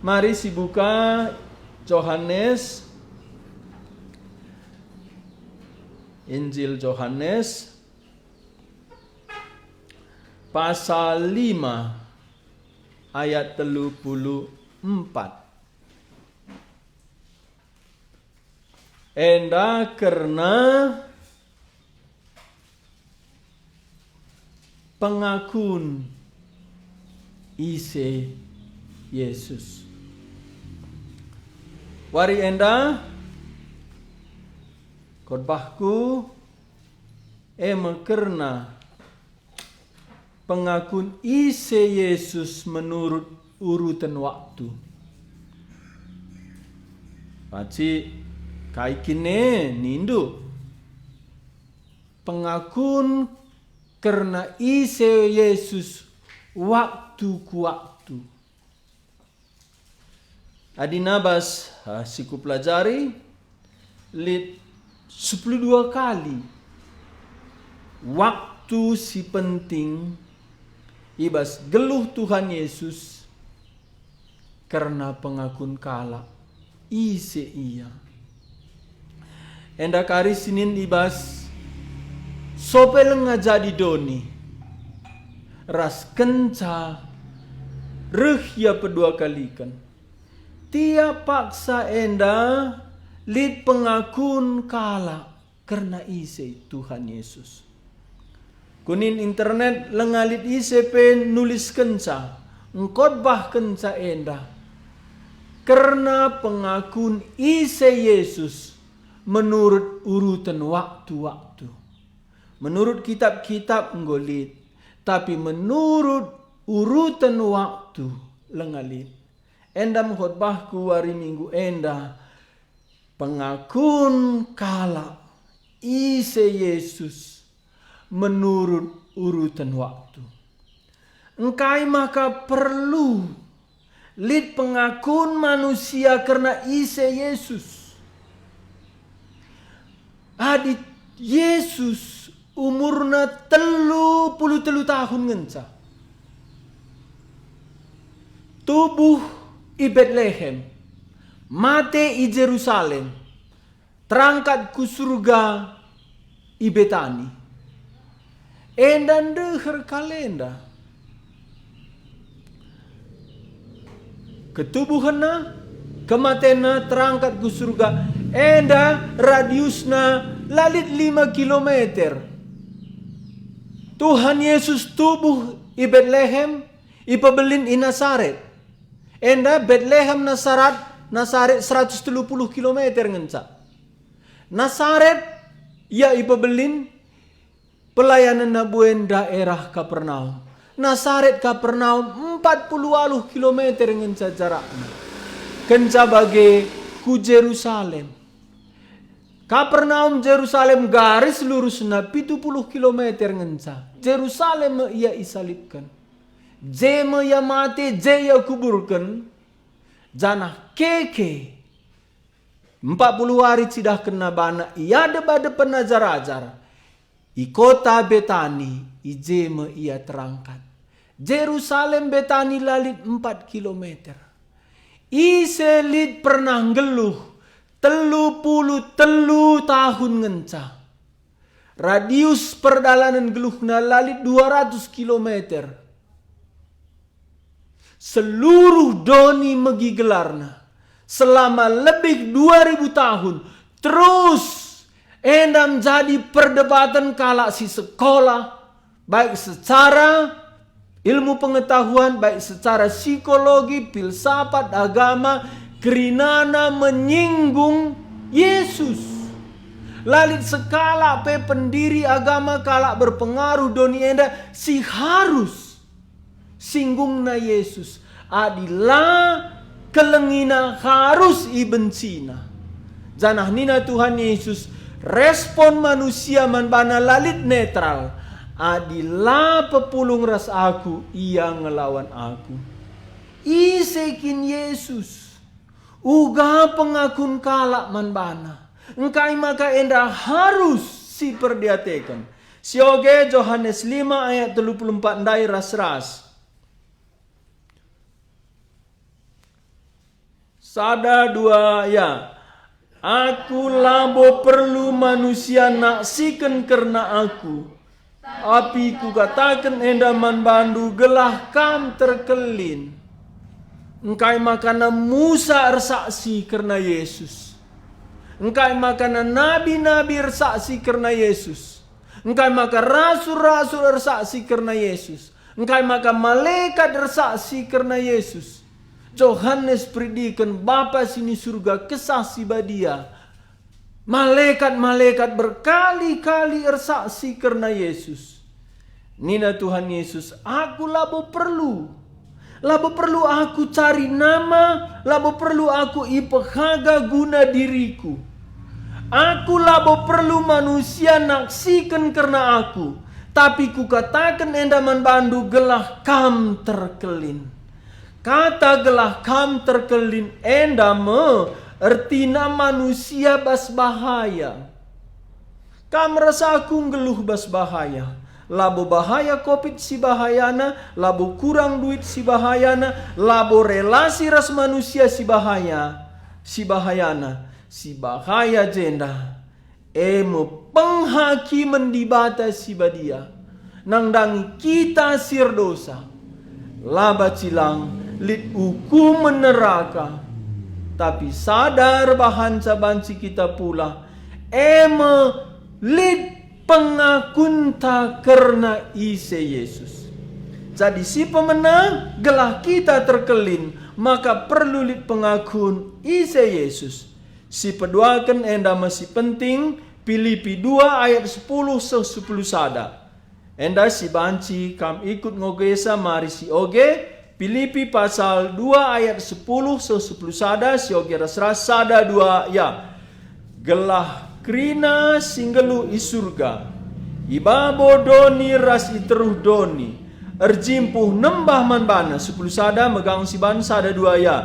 Mari sibuka Yohanes, Injil Yohanes pasal 5 ayat 34. Enda karena pengakun ise Yesus. Wari enda khotbahku karena pengakun ise Yesus menurut urutan waktu. Paci kai kine nindu pengakun karena ise Yesus waktu ku waktu. Adinabas siku pelajari lit 12 kali waktu si penting ibas geluh Tuhan Yesus karena pengakun kala ise iya. Enda kari Senin ibas sopel ngajadi doni ras kenca rehya pedua kalikan. Tiap paksa enda lid pengakun kala karena ise Tuhan Yesus. Kunin internet lengalit ise pen nulis kenca ngkotbah kenca enda karena pengakun ise Yesus menurut urutan waktu-waktu. Menurut kitab-kitab nggolit, tapi menurut urutan waktu lengalit. Enda khotbahku hari Minggu enda pengakun kala ise Yesus menurut urutan waktu. Engkai maka perlu lid pengakun manusia karena ise Yesus. Adit Yesus umurna 33 tahun ngenca. Tubuh i Bethlehem, mate i Jerusalem, terangkat ku surga i Betani. Endan deher kalenda. Ketubuhana, kematena terangkat ku surga. Enda radiusna lalit 5 kilometer. Tuhan Yesus tubuh i Bethlehem, i pebelin i Nazaret. Enda Bethlehem Nazaret 130 kilometer ngenca. Nazaret ia i pebelin pelayanan nabuen daerah Kapernaum. Nazaret Kapernaum 40 kilometer ngenca jaraknya. Kenca bagi ku Jerusalem. Kapernaum Jerusalem garis lurusna 70 kilometer ngenca. Jerusalem ia isalibkan. Jeme ya mati, je ya kuburkan. Janah keke 40 hari cidah kena bana. Ia depan ajar-ajar. I kota Betani, i jeme ia terangkat. Jerusalem Betani lalit 4 kilometer. Ise lid pernah geluh 33 tahun ngenca. Radius perdalanan geluhna lalit 200 kilometer. Seluruh doni megi gelarna selama lebih 2000 tahun terus endam jadi perdebatan kala si sekolah, baik secara ilmu pengetahuan, baik secara psikologi, filsafat, agama, kerinana menyinggung Yesus. Lalit sekala pe pendiri agama kala berpengaruh doni enda si harus singgungna Yesus. Adilah kelengina harus ibencina. Janah nina Tuhan Yesus respon manusia manbana lalit netral. Adilah pepulung ras aku, ia ngelawan aku. Isekin Yesus. Uga pengakun kalak manbana. Engkai maka enda harus si perdiatekan. Sioge Yohanes 5 ayat 34 ndai ras-ras. Sada dua ya. Aku labo perlu manusia naksikan karena aku. Api ku katakan endaman bandu gelah kam terkelin. Engkai makana Musa ersaksi karena Yesus. Engkai makana nabi-nabi ersaksi karena Yesus. Engkai maka rasul-rasul ersaksi karena Yesus. Engkai maka malaikat ersaksi karena Yesus. Yohanes predikan Bapa sini surga kesaksi badia. Malaikat-malaikat berkali-kali ersaksi karena Yesus. Nina Tuhan Yesus, aku labo perlu. Labo perlu aku cari nama, labo perlu aku ipehaga guna diriku. Aku labo perlu manusia naksikan karena aku. Tapi ku katakan endaman bandu gelah kam terkelin. Kata gelah kam terkelin endame ertina manusia bas bahaya. Kam rasa aku ngeluh bas bahaya. Labo bahaya covid si bahayana, labo kurang duit si bahayana, labo relasi ras manusia si bahayana, si bahaya jenda. Emo penghakiman di bata si badia, nangdangi kita sir dosa, laba cilang lit hukum neraka, tapi sadar bahan sabanci kita pula, emo lit pengakunta karena ise Yesus. Jadi si pemenang gelah kita terkelin, maka perlu lit pengakun ise Yesus. Si peduakan enda masih penting Filipi 2 ayat 10 10 sada. Enda si banci kam ikut ngogesa mari si oge Filipi pasal 2 ayat 10 10 sada si oge rasras sada 2 ya. Gelah krina singgelu isurga ibabo doni ras iteruh doni erjimpuh nembah manbana 10 sada megang si ban sada 2 ya.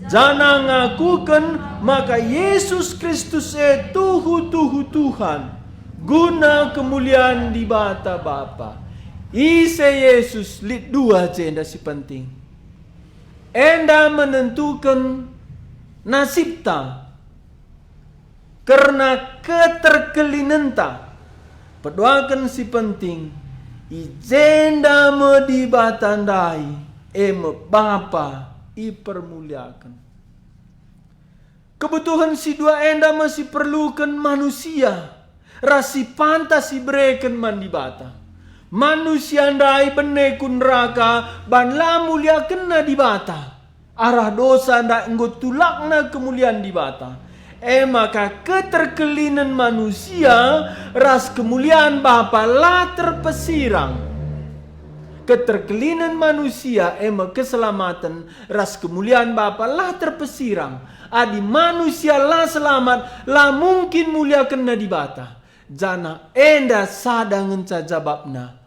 Jana ngakukan maka Yesus Kristus tuhu Tuhan guna kemuliaan di bata Bapa. Ise Yesus lit 2 jenda si penting. Enda menentukan nasibta karena keterkelinenta. Pedoakan si penting. Ijenda me dibatandai. Eme Bapa ipermuliakan. Kebutuhan si dua enda masih perlukan manusia. Rasi pantas ibrekan mandibata. Manusia ndai benekun neraka banla mulia kena dibata. Arah dosa ndak ngotulakna kemuliaan dibata. Maka keterkelinan manusia ras kemuliaan Bapa lah terpesirang. Keterkelinan manusia keselamatan ras kemuliaan Bapa lah terpesirang. Adi manusia lah selamat lah mungkin mulia kena dibata. Jana enda sadang jababna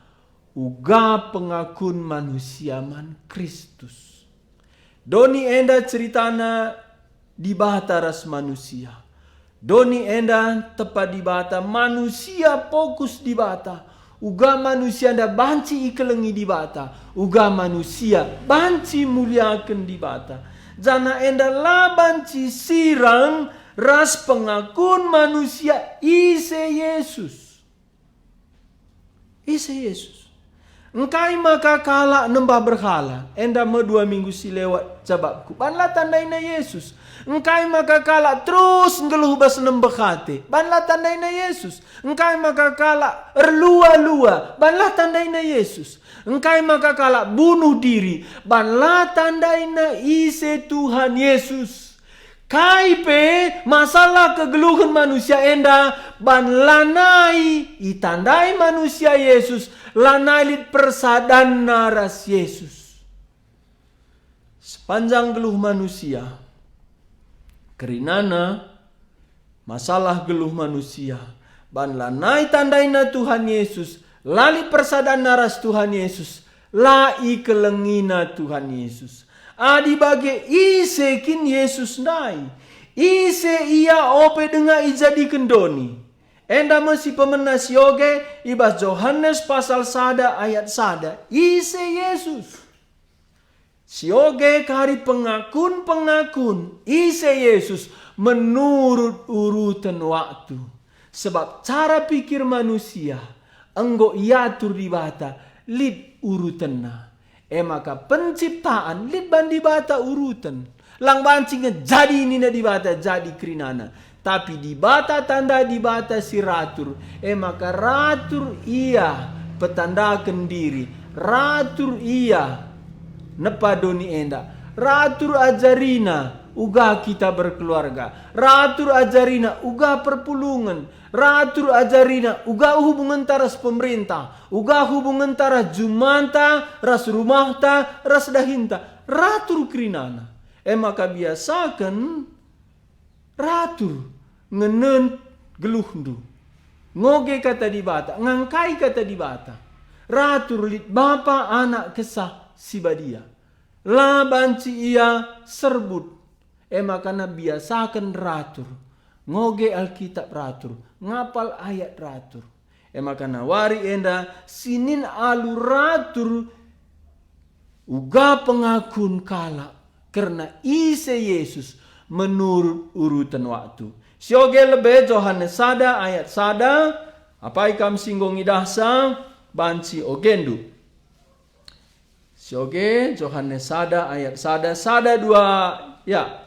uga pengakun manusia man Kristus. Doni enda ceritana dibata ras manusia. Doni enda tepat dibata manusia fokus dibata. Uga manusia nda banci ikelengi dibata. Uga manusia banci muliakan dibata. Jana enda la banci sirang ras pengakun manusia ise Yesus. Ise Yesus. Engkai maka kala nembah berhala. Enda me 2 minggu si lewat cababku. Banla tandaina Yesus. Engkai maka kala terus ngeluh bas nembah hati. Banla tandaina Yesus. Engkai maka kala erlua-lua. Banla tandaina Yesus. Engkai maka kala bunuh diri. Banla tandaina ise Tuhan Yesus. Kaipe masalah kegeluhan manusia enda ban lanai itandai manusia Yesus lanai lit persadan naras Yesus. Sepanjang geluh manusia kerinana masalah geluh manusia ban lanai tandaina Tuhan Yesus lali persadan naras Tuhan Yesus lai kelengina Tuhan Yesus. Adi bage ise kin Yesus nai. Ise ia ope denga ijadi kendoni. Enda masih pemenas yoge ibas Yohanes pasal sada ayat sada. Ise Yesus. Sioge kari pengakuan Isa Yesus menurut urutan waktu. Sebab cara pikir manusia enggo iatur di bata lid urutanna. Maka penciptaan lid bandi bata urutan. Lang bancingnya jadi ini na di bata jadi kerinana. Tapi di bata tanda di bata si ratur. Maka ratur iya petandakan diri. Ratur iya nepadoni enda. Ratur ajarina uga kita berkeluarga. Ratur ajarina uga perpulungan. Ratur ajarina uga hubungan taras pemerintah. Uga hubungan taras jumanta, ras rumahta, ras dahinta. Ratur kerinana. Maka biasakan ratur ngenen geluhndu. Ngoge kata di bata, ngangkai kata di bata. Ratur lit bapa anak kesah si badia. La banci ia serbut. Maka na biasakan ratur. Ngoge Alkitab ratur. Ngapal ayat ratur. Maka na wari enda sinin alu ratur. Uga pengakun kala. Karena Isa Yesus menurut urutan waktu. Sioge lebe Yohanes sada ayat sada. Apa ikam singgung idahsa banci ogendu. Sioge Yohanes sada ayat sada sada dua ya.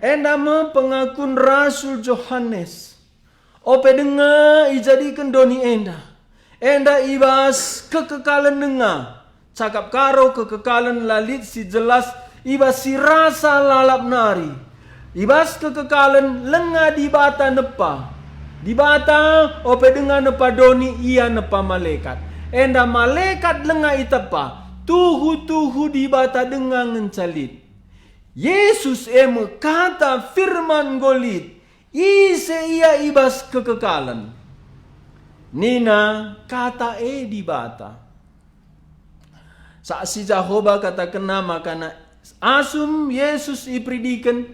Endama pengakun Rasul Yohanes. Ope denga ijadikan doni enda. Enda ibas kekekalan denga. Cakap karo kekekalan lalit si jelas. Ibas si rasa lalap nari. Ibas kekekalan lenga di bata nepa. Di bata ope denga nepa doni ia nepa malaikat. Enda malaikat lenga itepa. Tuhu di bata denga ngencalit. Yesus kata firman golit. Isa ia ibas kekekalan. Nina kata di bata. Saksi Jehovah kata kena makana asum Yesus ipridikan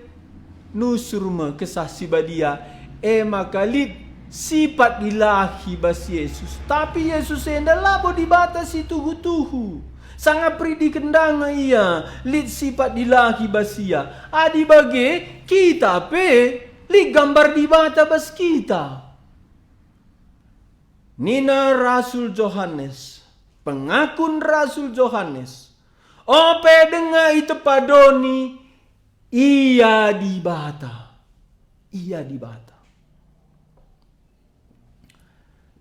nusurma kesah si badia. Makalit sifat ilahi bas Yesus. Tapi Yesus enda labo di bata si tuhu. Sangat pridi kendanga ia. Lid sifat dilahi basia. Adi bage kita li gambar di bata bas kita. Nina Rasul Yohanes. Pengakun Rasul Yohanes. Ope denga itu padoni. Ia di bata. Ia di bata.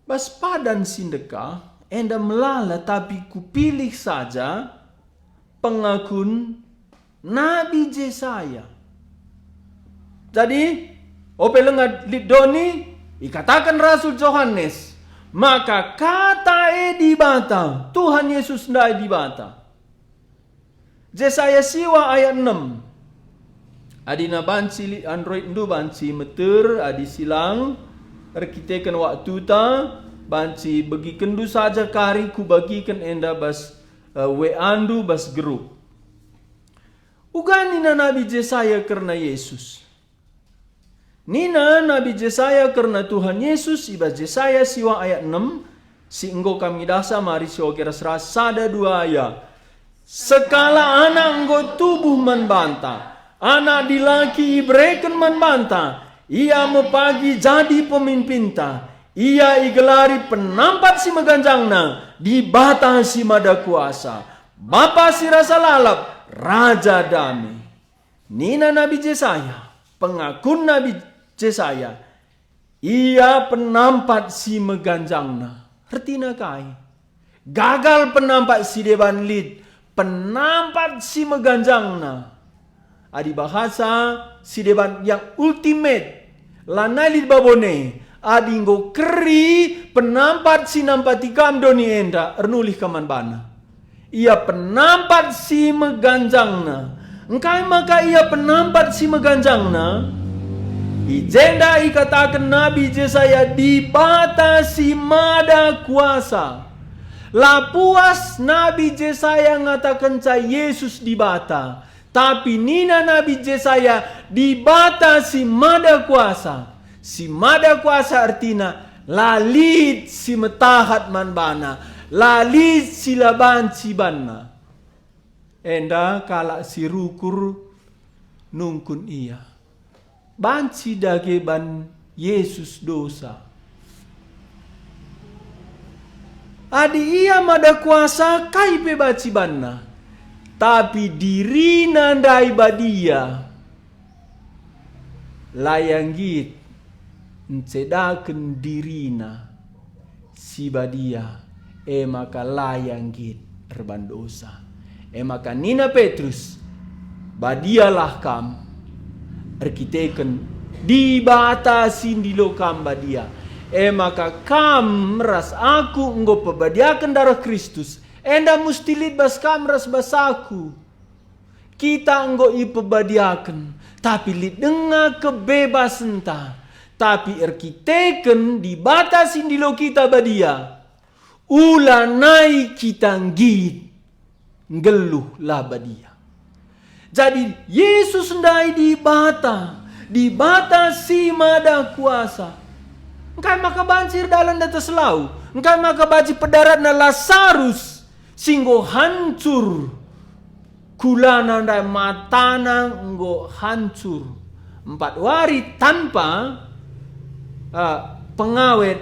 Bas padan sindeka. Enda melala tapi kupilih saja pengakun Nabi Yesaya. Jadi, ope lengat lidoni ikatakan Rasul Yohanes. Maka kata di bata. Tuhan Yesus ndai di bata. Yesaya siwa ayat 6. Adina banci Android ndu banci meter adi silang. Rekitekan waktu ta. Banci bagi kendu saja kari ku bagikan enda bas weandu bas grup. Uga nina Nabi Yesaya karena Yesus. Nina Nabi Yesaya karena Tuhan Yesus ibas Yesaya siwa ayat 6. Si engkau kami dasa mari siogeras sada dua ayat. Sekala anak engkau tubuh membanta. Anak dilaki ibreken membanta. Ia mepagi jadi pemimpinta. Ia igelari penampat si meganjangna di bata si mada kuasa. Bapa si rasa lalap, raja damai. Nina Nabi Yesaya, pengakun Nabi Yesaya. Ia penampat si meganjangna. Hertina kai. Gagal penampat si deban lid. Penampat si meganjangna. Adi bahasa si deban yang ultimate. Lana lid babone. Adinggo keri penampat si nampatikam doni enda ernulih kaman bana. Ia penampat si meganjangna. Engkai maka ia penampat si meganjangna. Ijenda ikatakan Nabi Yesaya di bata si mada kuasa. La puas Nabi Yesaya ngatakan ca Yesus di bata. Tapi nina Nabi Yesaya di bata si mada kuasa. Si mada kuasa artinya lalit si metahat man bana, lalit si laban si banna. Enda kala si rukur nungkun iya. Banci dage ban Yesus dosa. Adi iya mada kuasa kai pe baci banna. Tapi diri nandai badia. Layanggit ncedaken dirina si badia. Maka layanggit erban dosa. Maka Nina Petrus badialah kam erkiteken di batasin di lokam badia. Maka kam ras aku enggo pebadiakan darah Kristus. Enda musti libas kam ras basaku. Kita enggo ipebadiakan. Tapi lid denga kebebasan ta. Tapi erkiteken di batasin di lo kita badia. Ulanai kita ngit. Ngeluh lah badia. Jadi Yesus ndai di bata si mada kuasa. Engkai maka bancir dalam data selau. Engkai maka baci pedarat na Lazarus singgo hancur. Kulana ndai matana enggo hancur. 4 hari tanpa pengawet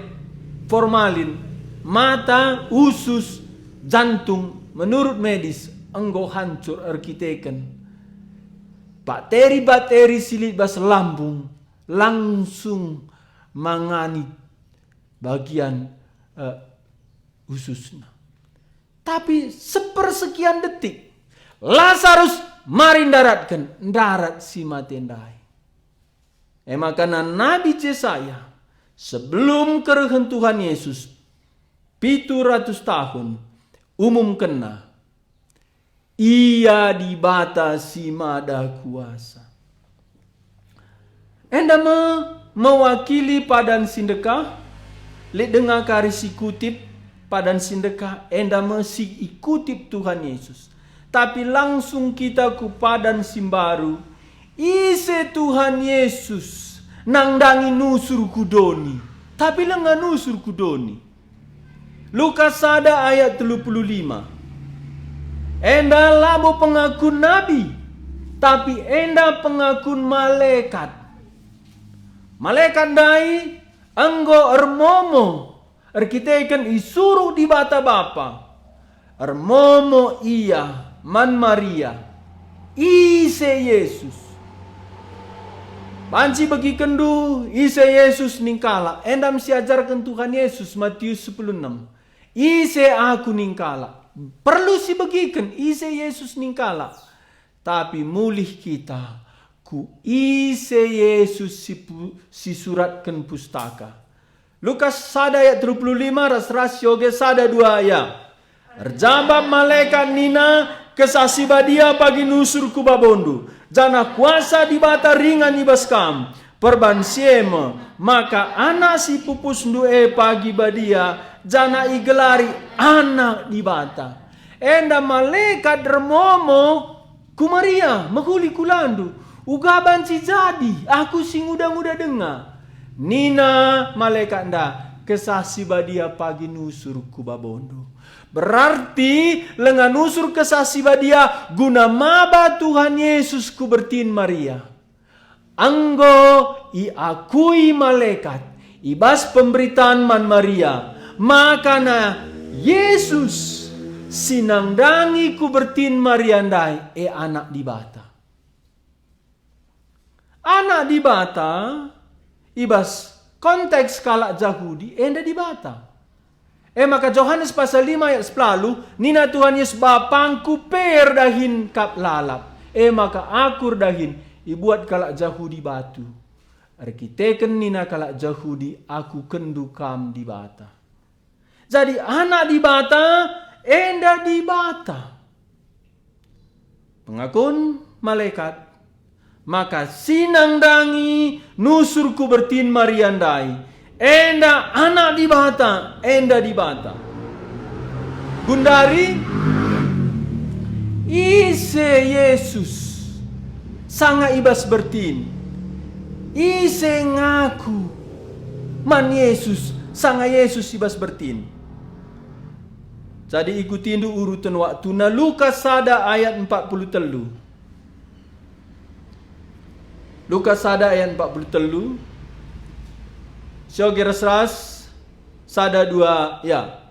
formalin, mata, usus, jantung menurut medis enggo hancur erkiteken. Bakteri-bakteri silit bas lambung langsung mangani bagian ususnya. Tapi sepersekian detik Lazarus mari darat si matendai. Makanya Nabi Yesaya sebelum kerehan Tuhan Yesus 700 tahun umum kena ia dibatasi mada kuasa. Enda mewakili padan sindekah. Lek dengar karisi kutip padan sindekah. Enda si ikutip Tuhan Yesus. Tapi langsung kita ku padan simbaru. Ise Tuhan Yesus nangdangi nusur kudoni. Tapi lengan nusur kudoni. Lukas 1 ayat 35. Enda labo pengakun nabi, tapi enda pengakun malaikat. Malaikat dai enggo ermomo, erkiteken isuruh di bata bapa. Ermomo iya man Maria, ise Yesus. Panci bagi kendu ise Yesus ningkala. Endam siajarkan Tuhan Yesus Matius 10:6. Ise aku ningkala. Perlu si bagikan ise Yesus ningkala. Tapi mulih kita ku ise Yesus si suratkan pustaka. Lukas 1 ayat 35 ras yoge 1 2 ayat. Erjambab malaikat nina kesasi badia pagi nusur ku babondu. Jana kuasa di bata ringan ibaskam. Perban siema maka anak si pupus ndue pagi badia. Jana igelari anak di bata. Enda malaikat dermomo ku Maria mahuli kulandu. Ugaban si jadi aku sing udah dengar. Nina malaikat nda kesasi badia pagi nusur ku babondo. Berarti lengan nusur kesasi badia guna maba Tuhan Yesus ku bertin Maria. Anggo iakui malaikat ibas pemberitaan man Maria. Makana Yesus sinangdangi ku bertin Mariandai anak di bata. Anak di bata ibas konteks kalak Yahudi enda di bata. Maka Yohanes pasal 5 ayat 10 nina Tuhan Yesus bapangku per dahin kap lalap. Maka akur dahin ibuat kalak Yahudi batu. Arkiteken nina kalak Yahudi aku kendu kam di bata. Jadi anak di bata, enda di bata. Pengakun malaikat, maka sinangdangi nusurku bertin Mariandai. Enda anak di bata, enda di bata. Gundari, ise Yesus sanga ibas bertin. Ise ngaku man Yesus, sanga Yesus ibas bertin. Jadi ikutin dulu urutan waktu. Na Lukas sada ayat 43. Lukas sada ayat 43. Siogeras ras sada 2 ya.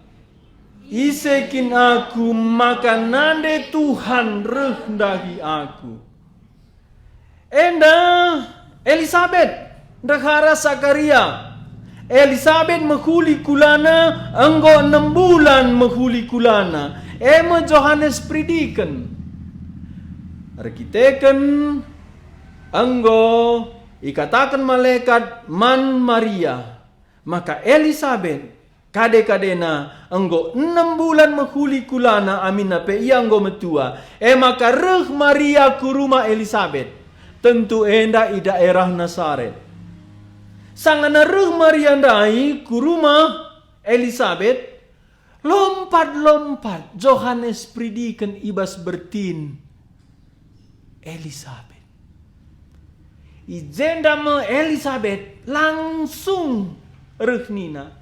Isekin aku maka nande Tuhan rendahi aku. Enda Elisabeth ndahara Sakaria. Elisabeth menghuli kulana, enggo 6 bulan menghuli kulana. Ema Johannes prediken. Arkiteken, enggo ikatakan malaikat man Maria. Maka Elisabeth kade-kadena enggo 6 bulan menghuli kulana amina pe ia enggo metua. Maka reh Maria ku rumah Elisabeth. Tentu enda i daerah Nazaret. Sangana reh Maria ndai ku rumah Elisabeth, lompat-lompat Johannes prediken ibas bertin Elisabeth. Ijenda me Elisabeth langsung reh nina.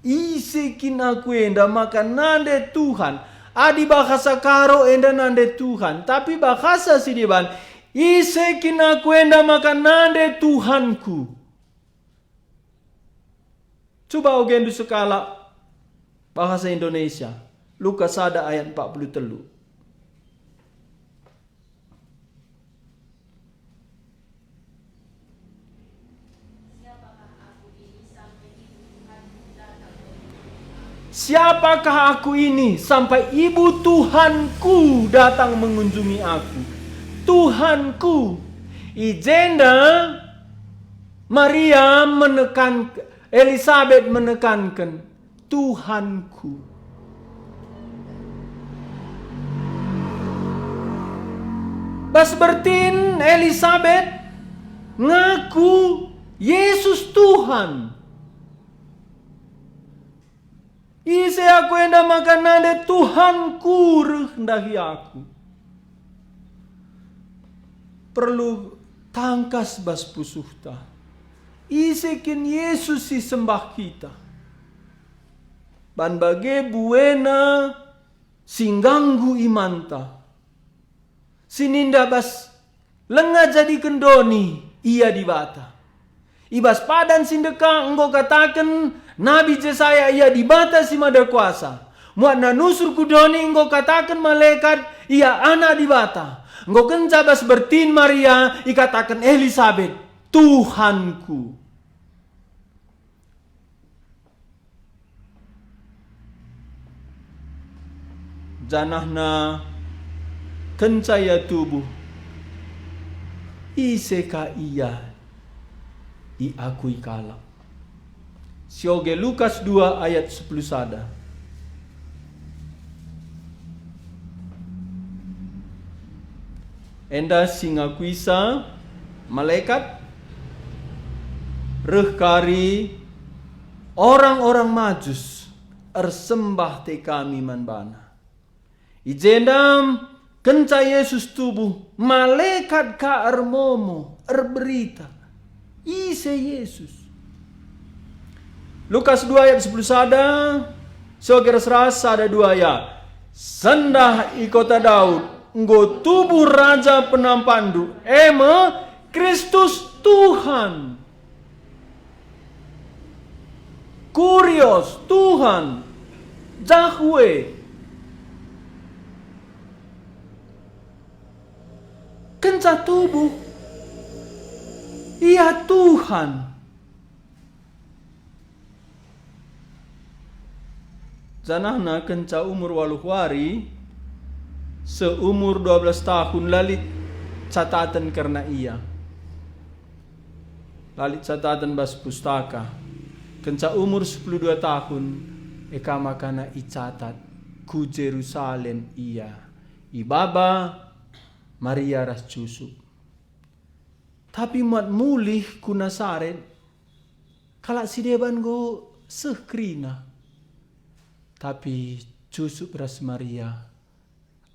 Isikin aku enda maka nande Tuhan. Adi bahasa karo enda nande Tuhan. Tapi bahasa sidiban. Isikin aku enda maka nande Tuhanku. Coba ogen du sekala bahasa Indonesia. Lukas sada ayat 43. Siapakah aku ini sampai ibu Tuhanku datang mengunjungi aku? Tuhanku. Ijenda Maria menekan, Elisabeth menekankan Tuhanku. Bas bertin Elisabeth ngaku Yesus Tuhan. Ise aku enda makan nade Tuhanku rendahi aku. Perlu tangkas bas pusuhta. Isekin Yesus si sembah kita. Ban bage buena singganggu imanta. Sininda bas lenga jadi kendoni ia dibata. Ibas padan sindeka engkau katakan Nabi Jesaya ia dibata si mada kuasa. Muat nanusur kudoni engkau katakan malaikat ia anak dibata. Engkau kencabas bertin Maria ikatakan Elisabeth Tuhanku. Janahna kencaya tubuh. Iseka ia diakui kalah. Sioge Lukas 2 ayat 10 sada. Enda singa kuisa malaikat rehkari orang-orang majus ersembah te kami manbana. Ijendam kenca Yesus tubuh malaikat ka ermomo erberita ise Yesus. Lukas 2 ayat 10 sada. Sogeras rasa ada 2 ya. Sendah ikota Daud nggo tubuh raja penampandu ema Kristus Tuhan. Kurios Tuhan Yahweh. Kenca tubuh ia Tuhan. Janahna kenca umur 8 hari seumur 12 tahun lalit catatan karena ia. Lalit catatan bas pustaka. Kenca umur 12 tahun eka makana icatat ku Jerusalem ia. Ibaba Maria ras cusuk. Tapi mat mulih ku Nazaret kalak si deban go sekrina. Tapi cusuk ras Maria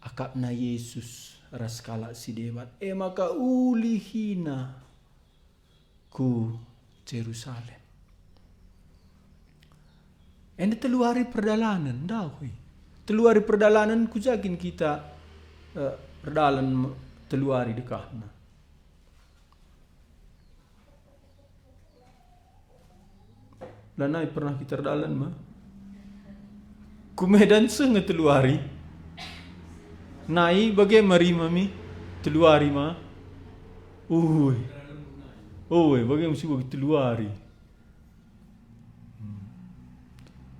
akapna Yesus ras kala si debat. Maka ulihina ku Jerusalem. Enda teluari perdalanan dahui. Teluari perdalanan ku jakin kita perdalan teluari dekahna. Lanai pernah kita perdalan mah. Ku medan senge teluari. Nai bagai mari mami teluari mah. Bagai mesti bagi teluari.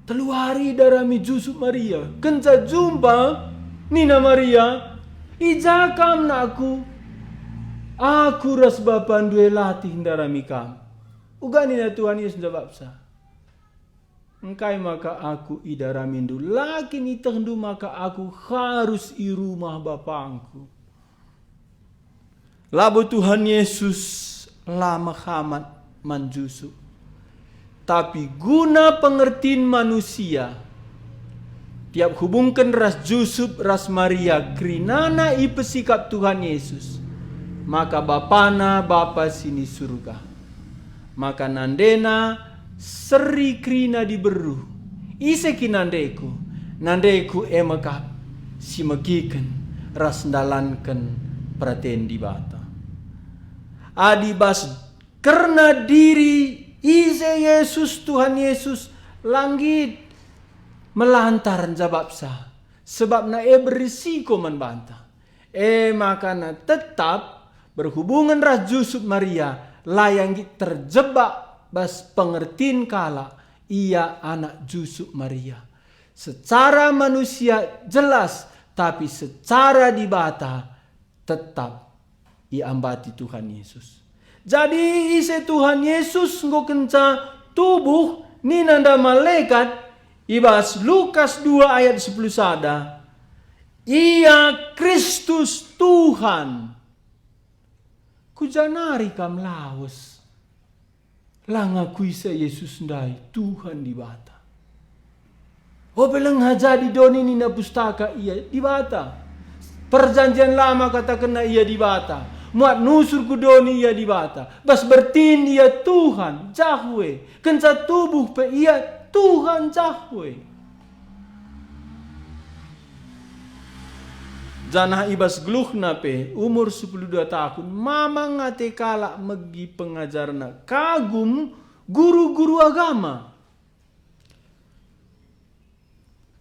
Teluari darami Jusuf Maria. Kenca jumpa Nina Maria. Ijakam na aku. Aku ras bapan dua latih darami kam. Uga nina Tuhan Yesus jawab sa. Engkai maka aku idaramindu. Lakin itengdu maka aku harus i rumah bapangku. Labo Tuhan Yesus lama hamat manjusuk. Tapi guna pengertian manusia, tiap hubungkan ras Jusuf, ras Maria, krinana i pesikap Tuhan Yesus, maka bapana bapa sini surga. Maka nandena seri krina diberu, ise kinandeku, nandeku emakap si megiken ras ndalanken praten di bata. Adibas karena diri Ise Yesus Tuhan Yesus langit melantaran jawab sah. Sebab na berisiko membantah. Maka na tetap berhubungan ras Jusuf Maria layang terjebak bas pengertian kala ia anak Jusuf Maria. Secara manusia jelas tapi secara dibata tetap iambati Tuhan Yesus. Jadi ise Tuhan Yesus ngo kenca tubuh ni nanda malaikat ibas Lukas 2 ayat 10 sada. Ia Kristus Tuhan. Kujanari kam laos. Langaku ise Yesus ndai Tuhan di bata. Belang hajadi doni nina pustaka ia di bata. Perjanjian lama kata kena ia di bata. Muat nusur kudoni ia di bata. Bas bertin ia Tuhan Yahweh. Kenca tubuh pe ia Tuhan Yahweh. Janah ibas gluhna pe umur 12 tahun. Mama ngate kala megi pengajarna. Kagum guru-guru agama.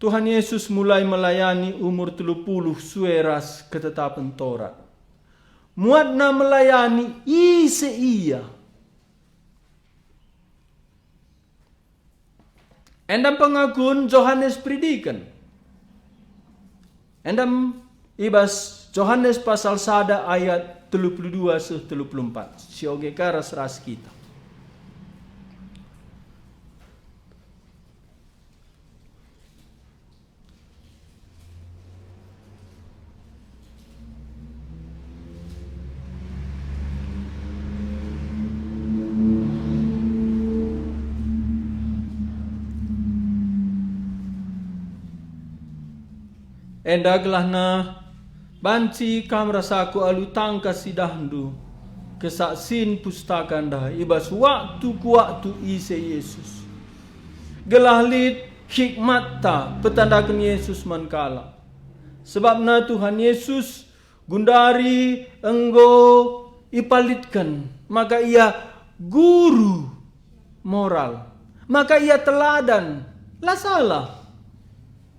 Tuhan Yesus mulai melayani umur 30 sueras ketetapan Taurat. Muatna melayani ise ia. Endam pengakuan Yohanes predikan. Endam ibas Yohanes pasal 1 ayat 32-34. Sioge karas ras kita. Endaglah na banci kam rasaku alu tangkas sidahdu kesaksin pustakan dah ibas waktu ku waktu ise Yesus. Gelahlit hikmat ta petandakan Yesus mankala. Sebab na Tuhan Yesus gundari enggo ipalitkan maka ia guru moral. Maka ia teladan lah salah.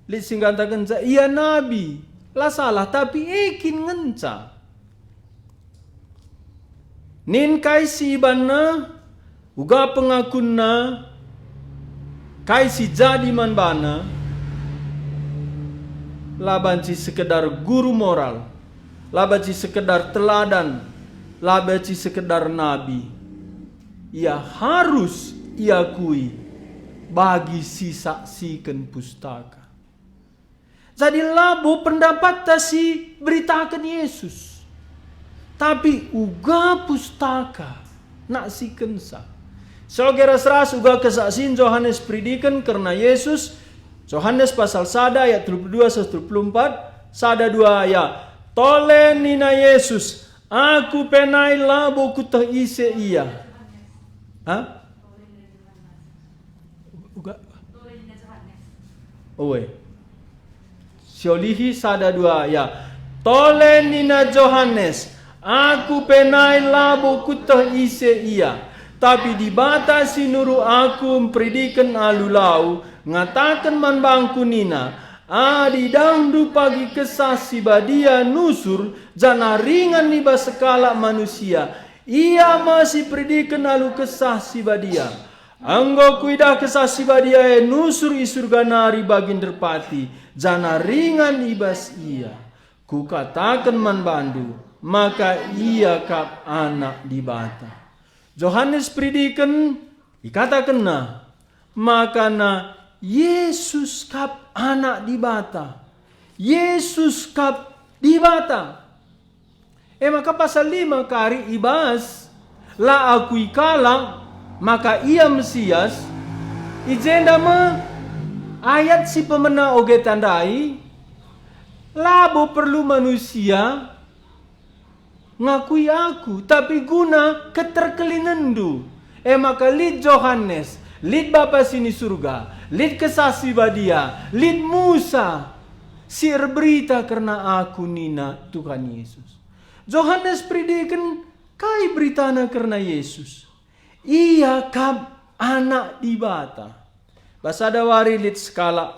Lit singganta kenca ia nabi lah salah tapi ekin ngenca. Nin kaisi bana uga pengakunna kaisi jadi man bana labanci sekedar guru moral, labanci sekedar teladan, labanci sekedar nabi. Ia harus iakui bagi sisa-sikan pustaka. Jadi labo pendapat tasi beritakan Yesus. Tapi uga pustaka nak si kensa. Seoge ras uga kesaksin Yohanes predikan karena Yesus. Yohanes pasal 1 ayat 32-34. 1 2 ayat. tole nina Yesus, aku penai labo kutah ise iya. Hah? Uga. Owe. Siolihi sada dua ya. Tole nina Johannes, aku penai labo kutah ise iya. Tapi dibatasi nuru aku mempredikan alulau, ngatakan man bangku nina, adi dangdu pagi kesah si badia nusur, jana ringan niba sekala manusia, ia masih predikan alu kesah si badia. Anggo kuidah kesah si badia nusur isurga nari bagin derpati, jana ringan ibas ia. Ku katakan man bandu, maka ia kap anak di bata. Johannes predikan, dikatakan na, maka na Yesus kap anak di bata. Yesus kap di bata. Maka pasal 5 kari ibas, la aku ikalang, maka ia Mesias, ijenda me, ayat si pemena oge tandai, labo perlu manusia, ngakui aku, tapi guna keterkelinendu. Maka lid Johannes, lid Bapa sini surga, lid kesasi badia, lid Musa, sir berita karena aku nina Tuhan Yesus. Johannes predikan kai beritana karena Yesus. Ia kam anak di bata. Basada wari lid skala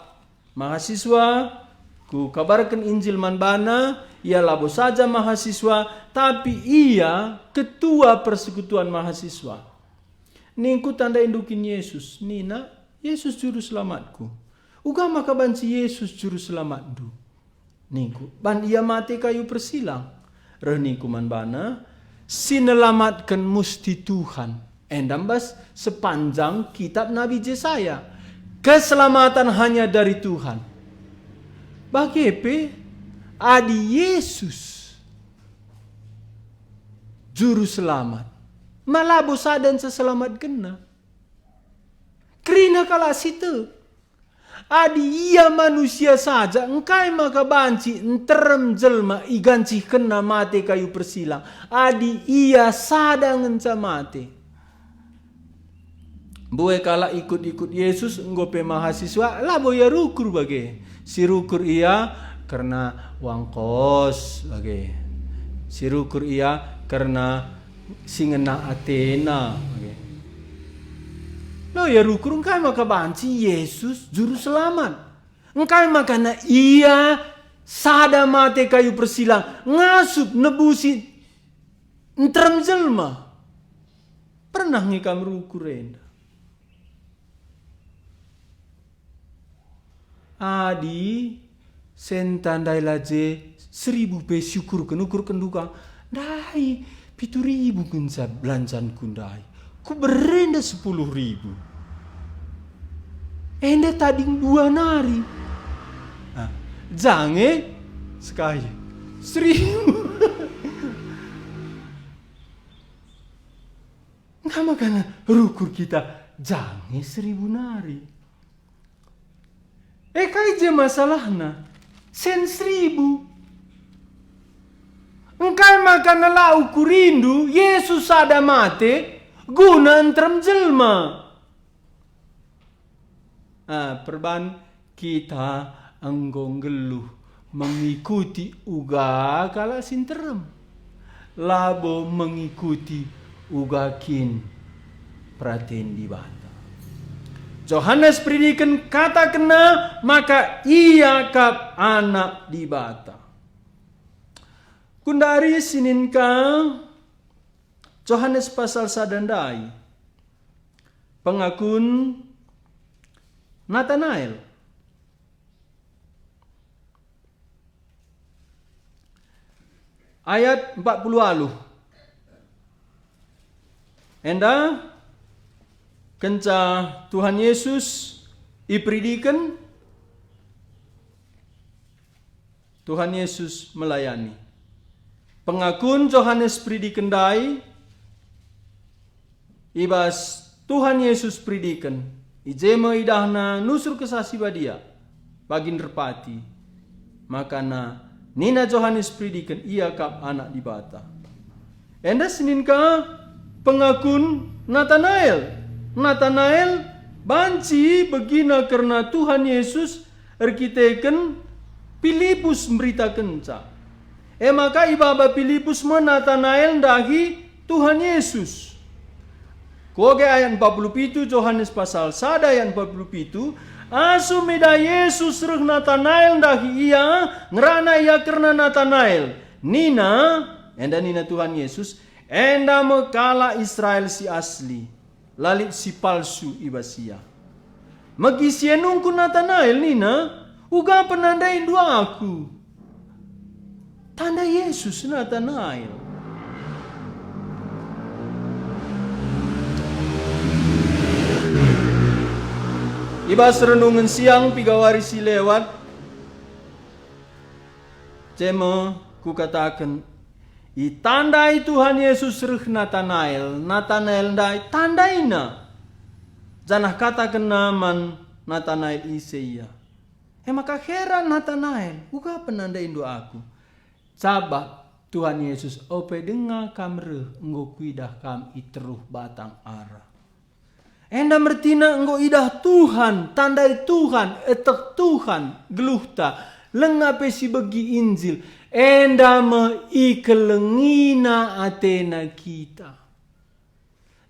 mahasiswa, ku kabarkan Injil manbana, ia labo saja mahasiswa, tapi ia ketua persekutuan mahasiswa. Ningku tanda indukin Yesus, nina, Yesus juru selamatku. Uga maka banci Yesus juru selamatku. Ningku, ban ia mati kayu persilang. Reningku manbana, sinelamatkan musti Tuhan. Endambas sepanjang kitab Nabi Yesaya. Keselamatan hanya dari Tuhan. Bagepe adi Yesus juru selamat. Malabo sadan seselamat kena. Kerina kala situ. Adi ia manusia saja. Engkai maka banci enterem jelma iganci kena mati kayu persilang. Adi ia sadang enca mati. Boe kala ikut-ikut Yesus nggope mahasiswa. Labo ya rukur bage. Si rukur ia karena uang kos, okay. Si rukur ia karena singena Athena, okay. Lo ya rukur engkai maka banci Yesus juru selamat. Engkai maka na ia sada mate kayu persilang ngasup nebusi entrem jelma. Pernah ngikam rukur enda. Adi sentandai laje 1000 pe syukur kenukur kendukang dai 7.000 kensa belanjan kundai ku berenda 10.000 enda tading 2 nari jange sekali 1.000 nggak makanya rukur kita jange 1.000 nari. Kai je masalahna sen 1.000. Engkai makan lau kurindu Yesus ada mate guna entrem jelma. Perban kita anggong geluh mengikuti uga kala sinterem. Labo mengikuti uga kin praten di bata. Johannes predikan kata kena, maka ia kap anak di bata. Kundari sininka Johannes pasal sadandai. Pengakun Nathanael. Ayat 40. Enda kenca Tuhan Yesus ipridikan, Tuhan Yesus melayani. Pengakun Johannes pridikan dai, ibas Tuhan Yesus pridikan, ijema idahna nusur kesasi badia, bagin derpati, makana Nina Johannes predikan ia kap anak di bata. Enda senin ka pengakun Nathanael. Nathanael banci begina karena Tuhan Yesus erkiteken Filipus memberitakan ca. Maka ibaba Filipus Nathanael dahi Tuhan Yesus. Koge ayat 47 Yohanes pasal 1 ayat 47. Asu meda Yesus reh Nathanael dahi ia ngerana ia karena Nathanael. Nina Tuhan Yesus enda mekala Israel si asli. Lalit si palsu ibasia. Magisienungku Nathanael nina uga penandain dua aku. Tanda Yesus Nathanael. Ibas renungan siang pigawari si lewat. Cema ku katakan itandai Tuhan Yesus reh Nathanael. Nathanael dai tandaina. Janah katakan naman Nathanael Isaiah. Maka heran Nathanael. Uga penandain doa aku. Sabab Tuhan Yesus ope dengar kam reh enggo kuidah kam iteruh batang ara. Enda mertina enggo idah Tuhan, tandai Tuhan, etek Tuhan, geluhta, lengape si begi Injil. Enda me ikelengina atena kita.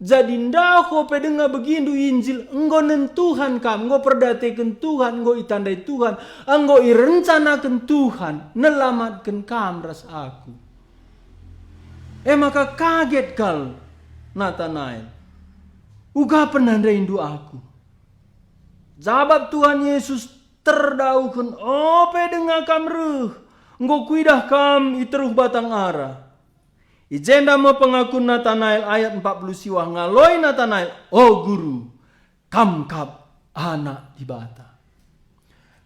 Jadi ndak kope dengar begindu Injil, enggo nentuhan kam, enggo perdatekan Tuhan, enggo itandai Tuhan, enggo irencanakan Tuhan, nelamatkan kam ras aku. Maka kaget kal Nathanael. Uga penandain doaku. Sabab Tuhan Yesus terdaukan ope dengar kam reh. Enggo kuidah kam iteruh batang ara. Ijenda me pengakun Nathanael ayat 40 siwah ngaloi Nathanael. Oh guru, kam kap anak di bata.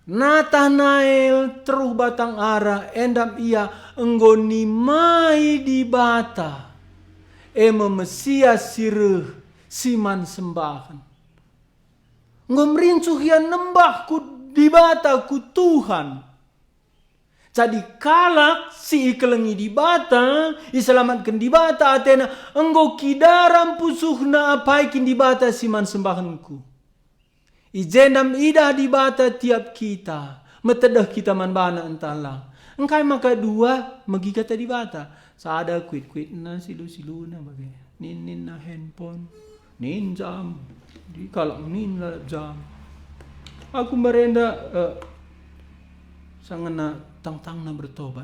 Nathanael teruh batang ara endam ia enggo nimai di bata. Mesias sireh siman sembahan. Ngomrincuh yang nembah ku di bata ku Tuhan. Jadi kalak si ikelengi di bata, iselamatkan di bata atena enggo kidaram pusuhna apaikin di bata siman sembahanku. Ijendam idah di bata tiap kita, metedah kita manbana entahlah. Engkai maka dua megi kata di bata. Sada kuit na silu na bagai. Nin na handphone. Nin jam, di kalau nin jam. Aku merenda sangana tang na bertobat.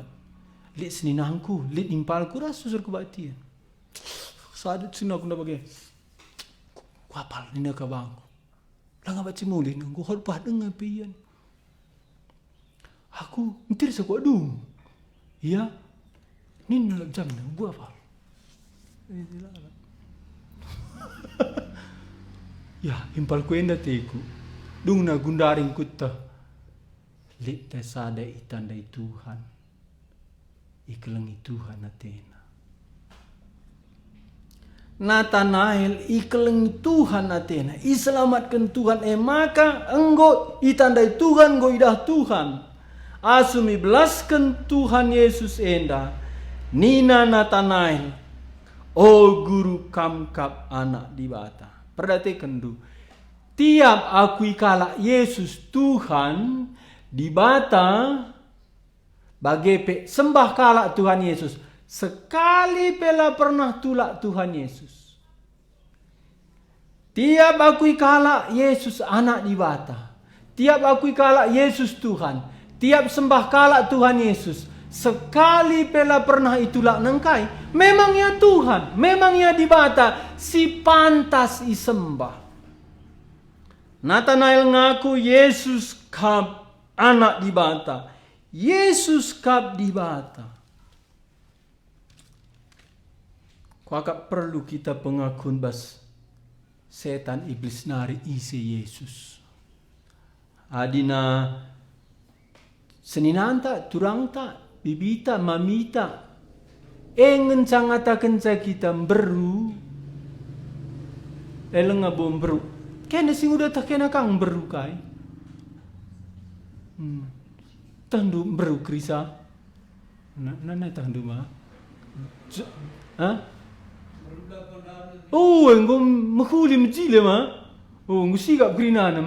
Lit seninangku, lit impalku ras susur kebatian. Sadat sini aku nak bagai. Kuapal ni nak bangku. Lang baca mulin, aku horpah dengan pian. Aku entir sekuat dum. Iya, nin jam na gua apa? Ya, impal ku enda teku. Dung na gundaring kutta. Lit sada itandai Tuhan. Ikelengi Tuhan atena. Nathanael ikelengi Tuhan atena. Iselamatkan Tuhan. Maka enggo itandai Tuhan, enggo idah Tuhan. Asumi belaskan Tuhan Yesus enda. Nina Nathanael. Oh guru kam kap anak di bata. Perhatikan du. Tiap akui kala Yesus Tuhan di bata bagepe sembah kala Tuhan Yesus. Sekali pela pernah tulak Tuhan Yesus. Tiap akui kala Yesus anak di bata. Tiap akui kala Yesus Tuhan. Tiap sembah kala Tuhan Yesus. Sekali pela pernah itulah nengkai. Memang ya Tuhan. Memang ya di bata. Si pantas isembah. Nathanael ngaku Yesus kap anak di bata. Yesus kap di bata. Kuakap perlu kita pengakuan bas setan iblis nari isi Yesus. Adina seninanta turang tak. Bibita, mamita, engen sangata kenca kita beru, eleng abom beru. Kena sing udah tak kena kang beru kai. Tandu beru krisa, Na tahan duma. Ha? Oh, engko makuli mjile ma. Oh, ngusigap grina na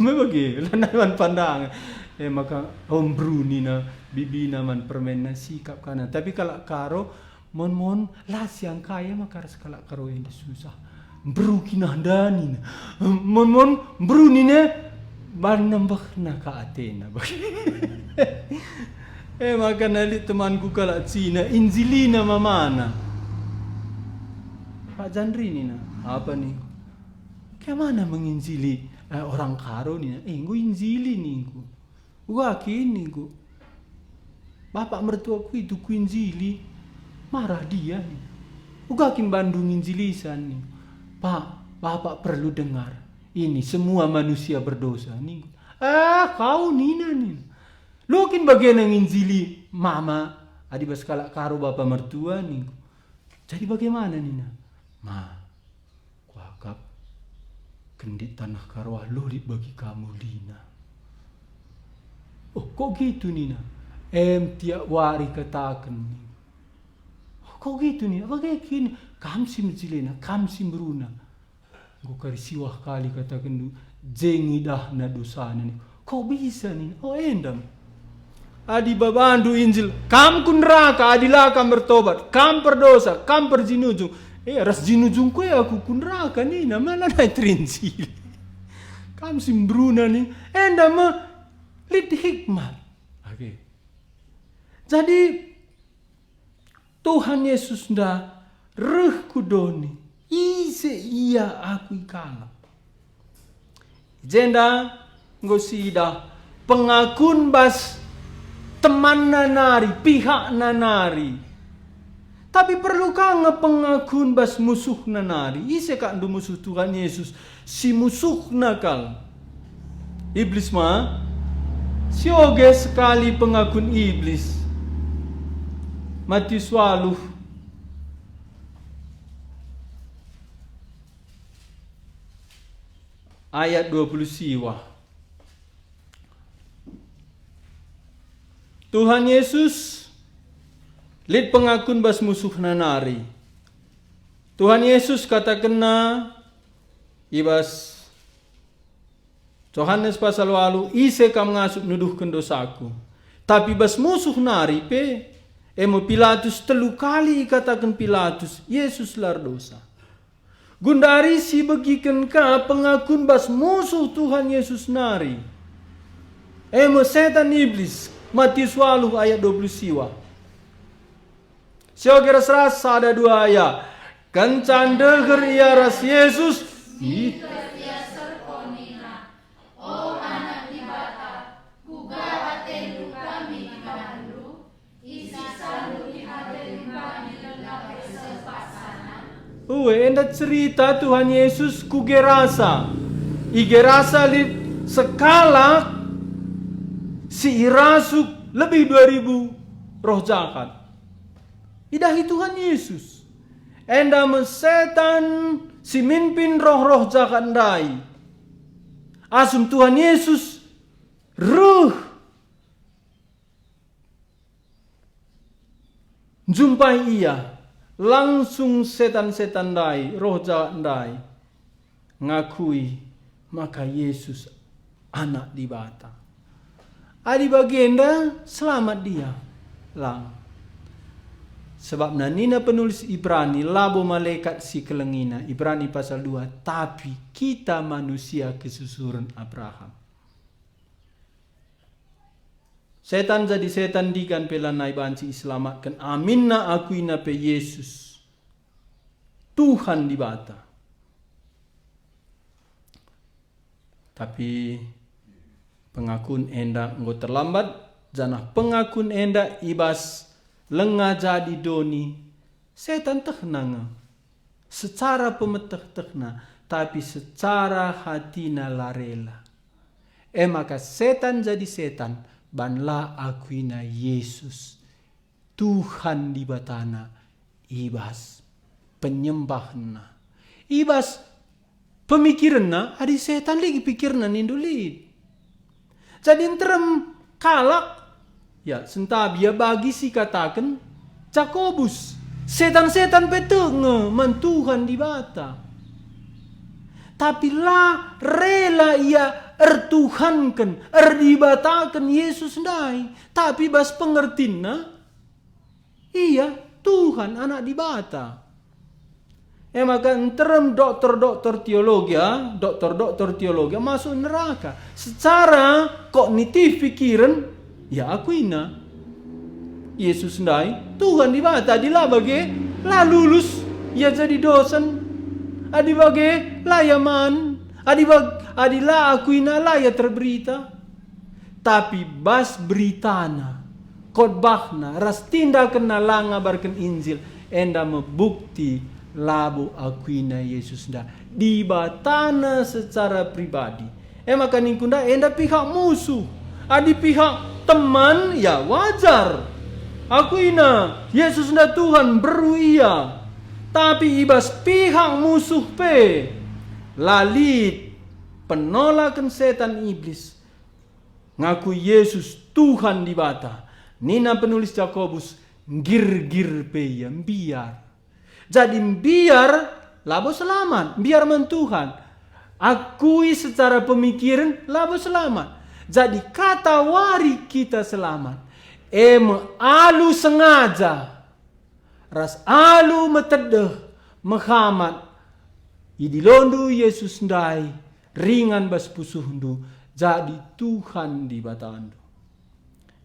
mabagi lanawan pandang. Maka ombru ni na bibi naman permen na sikap kana. Tapi kalau karo mon las yang kaya maka sekala karo yang susah. Bru kinandani na. Mon bru ni ne ban nambah na ka Athena. Maka nalit temanku kala Cina injilina mamana. Pak Jandri ni na. Apa nih? Kayak mana menginjili orang karo ni na? Gue injili nih gue. Gua kini gue. Bapak mertuaku itu ku injili. Marah dia nih. Gua kin Bandung injilisan nih. Pak, Bapak perlu dengar. Ini semua manusia berdosa nih. Kau Nina nih. Lu kin bagian yang injili mama. Adi baskala karo bapak mertua nih. Jadi bagaimana Nina? Kuakap kendit tanah karwah lorit bagi kamu Lina. Oh kok gitu Nina? Tiap wari katakan nih. Oh, kok gitu nih? Apa kayak gini? Kamsi menjilena, kamsi meruna. Gue karisiwah kali katakan jengidah na dosana nih. Kok bisa nih? Oh endam. Adi babandu Injil, kam kun neraka, adilah kam bertobat, kam berdosa, kam perjinujung. Ras jinujung ko aku kun neraka nih, mana naik terinjil. Kam simbruna nih, endam lit hikmat. Oke. Jadi Tuhan Yesus nda reh kudoni, ise iya aku ikala. Jenda ngosida pengakun bas teman nanari, pihak nanari. Tapi perlu kang pengakun bas musuh nanari. Ise kak do musuh Tuhan Yesus. Si musuh nakal. Iblis mah. Sioge sekali pengakun iblis. Matius 8. Ayat 20 siwah. Tuhan Yesus lid pengakun bas musuh nanari. Tuhan Yesus katakanna ibas Yohanes pasal 8 ise kam ngasup nuduhkeun dosaku. Tapi bas musuh nari pe Pilatus telu kali katakan Pilatus Yesus lar dosa. Gundari si bagikan ka pengakun bas musuh Tuhan Yesus nari. Setan iblis. Matius 8 ayat 20 siwa. Sio ras ada 2 ayat. Kencan deger ia ras Yesus. Oh anak dibata, kuga atendu kami di kamandu, isi sandu di atendu kami lelaki sepasana. Enda cerita Tuhan Yesus kugerasa. Igerasa li sekala si irasuk lebih 2000 roh jahat. Idahi Tuhan Yesus. Enda setan si mimpin roh-roh jahat ndai. Asum Tuhan Yesus ruh jumpai ia. Langsung setan-setan ndai, roh jahat ndai. Ngakui maka Yesus anak dibata. Adi bagenda selamat dia lang. Sebab nanina penulis Ibrani labo malaikat si kelengina. Ibrani pasal 2. Tapi kita manusia kesusuran Abraham. Setan jadi setan dikan pelanai banci selamatkan. Aminna akuina pe Yesus. Tuhan dibata. Tapi pengakun enda nggo terlambat. Janah pengakun enda ibas lengah jadi doni. Setan teknanga. Secara pemeteh tekna. Tapi secara hatina larela. Maka setan jadi setan. Banla akuina Yesus. Tuhan di batana. Ibas penyembahna. Ibas pemikiranna. Adi setan lagi pikirna nindulit. Jadi terem kalak Ya, sentabia bagi si katakan Jakobus. Setan-setan petenge mentuhan di bata. Tapi lah rela ia ertuhankan, erdibatakan Yesus ndai. Tapi bas pengertina, iya Tuhan anak di bata. Maka terem dokter-dokter teologi masuk neraka. Secara kognitif pikiran, ya aku ina. Yesus ndai, Tuhan di bata, adilah bagi lah lulus, ya jadi dosen. Adi bagi lah yaman, adilah aku ina lah ya terberita. Tapi bas beritana, khotbahna, ras tindakan lah ngabarkan Injil, enda membukti labu akuina Yesus nda di batana secara pribadi. Maka ningkunda enda pihak musuh, adi pihak teman ya wajar. Akuina Yesus nda Tuhan beru iya. Tapi ibas pihak musuh pe lalit penolakan setan iblis. Ngaku Yesus Tuhan di bata. Nina penulis Jakobus gir-gir pe ya biar. Jadi biar labo selamat, biar mentuhan. Akui secara pemikiran labo selamat. Jadi kata wari kita selamat. Alu sengaja. Ras alu metedeh Muhammad. Idilondu Yesus ndai ringan bas pusuhndu. Jadi Tuhan di batandu.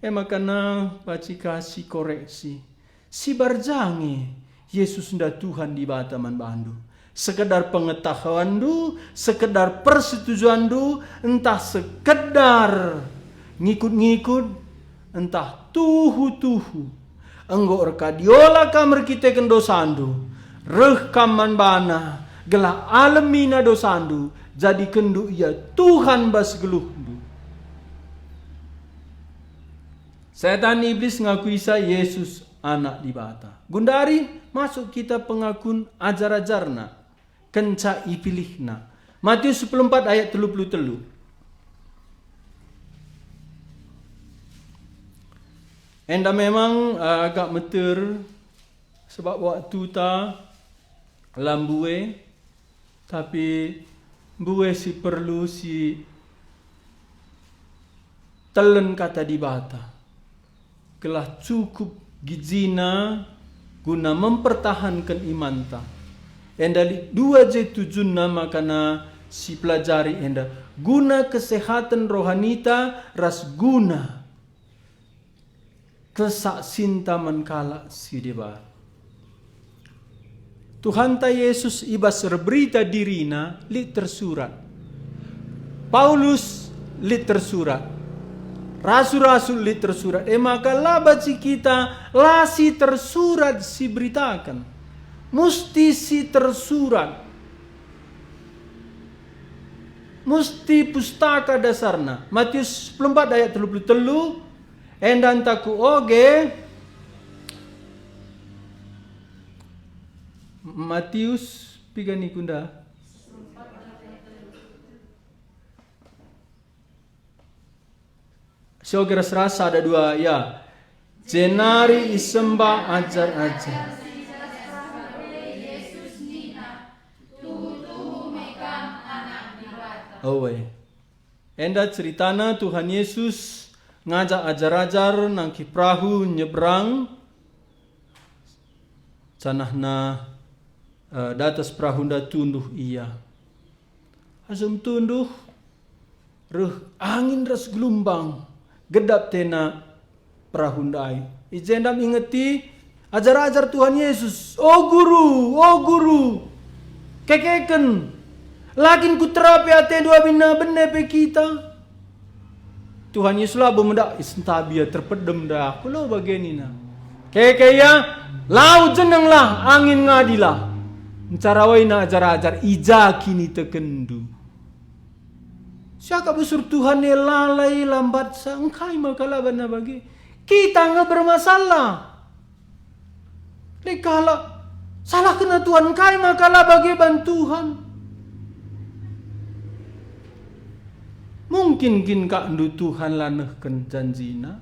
Makana pacika si koreksi. Si barjangi. Yesus nda Tuhan di bata man bandu. Sekedar pengetahuan du, sekedar persetujuan du, entah sekedar ngikut-ngikut, entah tuhu-tuhu. Enggo rekadiola kamar kita ken dosandu, reh kaman bana, gelah alemina dosandu, jadi kendu ia Tuhan bas geluhdu. Setan iblis ngaku Isa Yesus anak di bata. Gundari masuk kita pengakun ajar-ajarna kenca ipilihna. Matius 14 ayat 33. Enda memang agak meter sebab waktu ta lambue, tapi bue si perlu si telen kata di bata. Kelah cukup gizina guna mempertahankan imanta. Enda 2J7 makana si pelajari enda guna kesehatan rohanita ras guna kesaksinta menkala si debar. Tuhan ta Yesus ibas berita dirina li tersurat. Paulus li tersurat. Rasul-rasul li tersurat. Maka labat si kita lasi tersurat si beritakan. Musti si tersurat. Musti pustaka dasarna. Matius 24 ayat 33. Endan taku oge. Matius pigani kunda. Syogeras rasa ada dua ya. Jenari isembah ajar-ajar. Owe. Enda ceritana Tuhan Yesus ngajak ajar-ajar nangki perahu nyebrang. Canahna datas perahu nda tunduh iya. Asum tunduh ruh angin ras gelombang. Gedap tena perahundai. Ijendam ingeti ajar-ajar Tuhan Yesus. Oh guru. Kekeken. Lakin ku terapi ate dua bina benne pe kita. Tuhan Yesus lah bemendak isentabia terpedem dah. Kulo bagenina. Kekeya lau jeneng lah angin ngadilah. Mencarawaina ajar-ajar ija kini tekendu. Siapa besur Tuhan yang lalai lambat sangkai makalah benar bagi kita nggak bermasalah. Lekala salah kena Tuhan kai makalah bagi bantuan. Mungkin kak ndu Tuhan lanehkan janjina.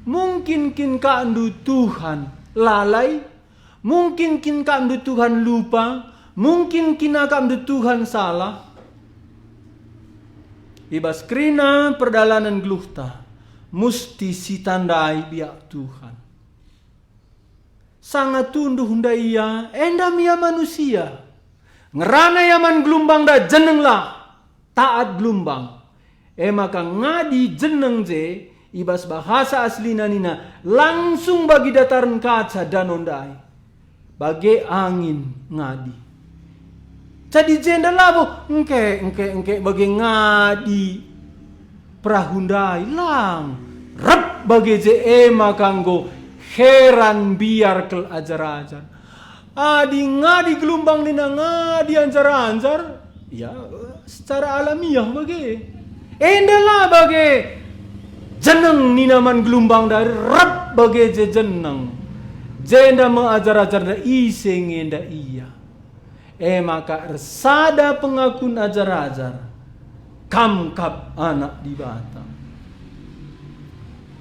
Mungkin kin kandu Tuhan lalai, mungkin kin kandu Tuhan lupa, mungkin kin kandu Tuhan salah. Ibas krina perdalanan geluhta, musti sitandai biak Tuhan. Sangat tunduh ndaiya, endam ya manusia. Ngerana yaman gelumbang da jeneng lah, taat gelumbang. Maka ngadi jeneng je, ibas bahasa aslina nina, langsung bagi dataran kaca danondai. Bagi angin ngadi. Jadi jenda labo, engke bagi ngadi prahundai lang. Rep bagi je makanggo heran biar kel ajar-ajar. Adi ngadi gelumbang nina ngadi anjar-anjar. Ya secara alamiah bagi. Endalah bagi jeneng ninaman gelumbang dari rep bagi je jeneng. Jenda mengajar-ajar da iseng enda iya. Maka resada pengakun ajar-ajar. Kamkap anak di Batam.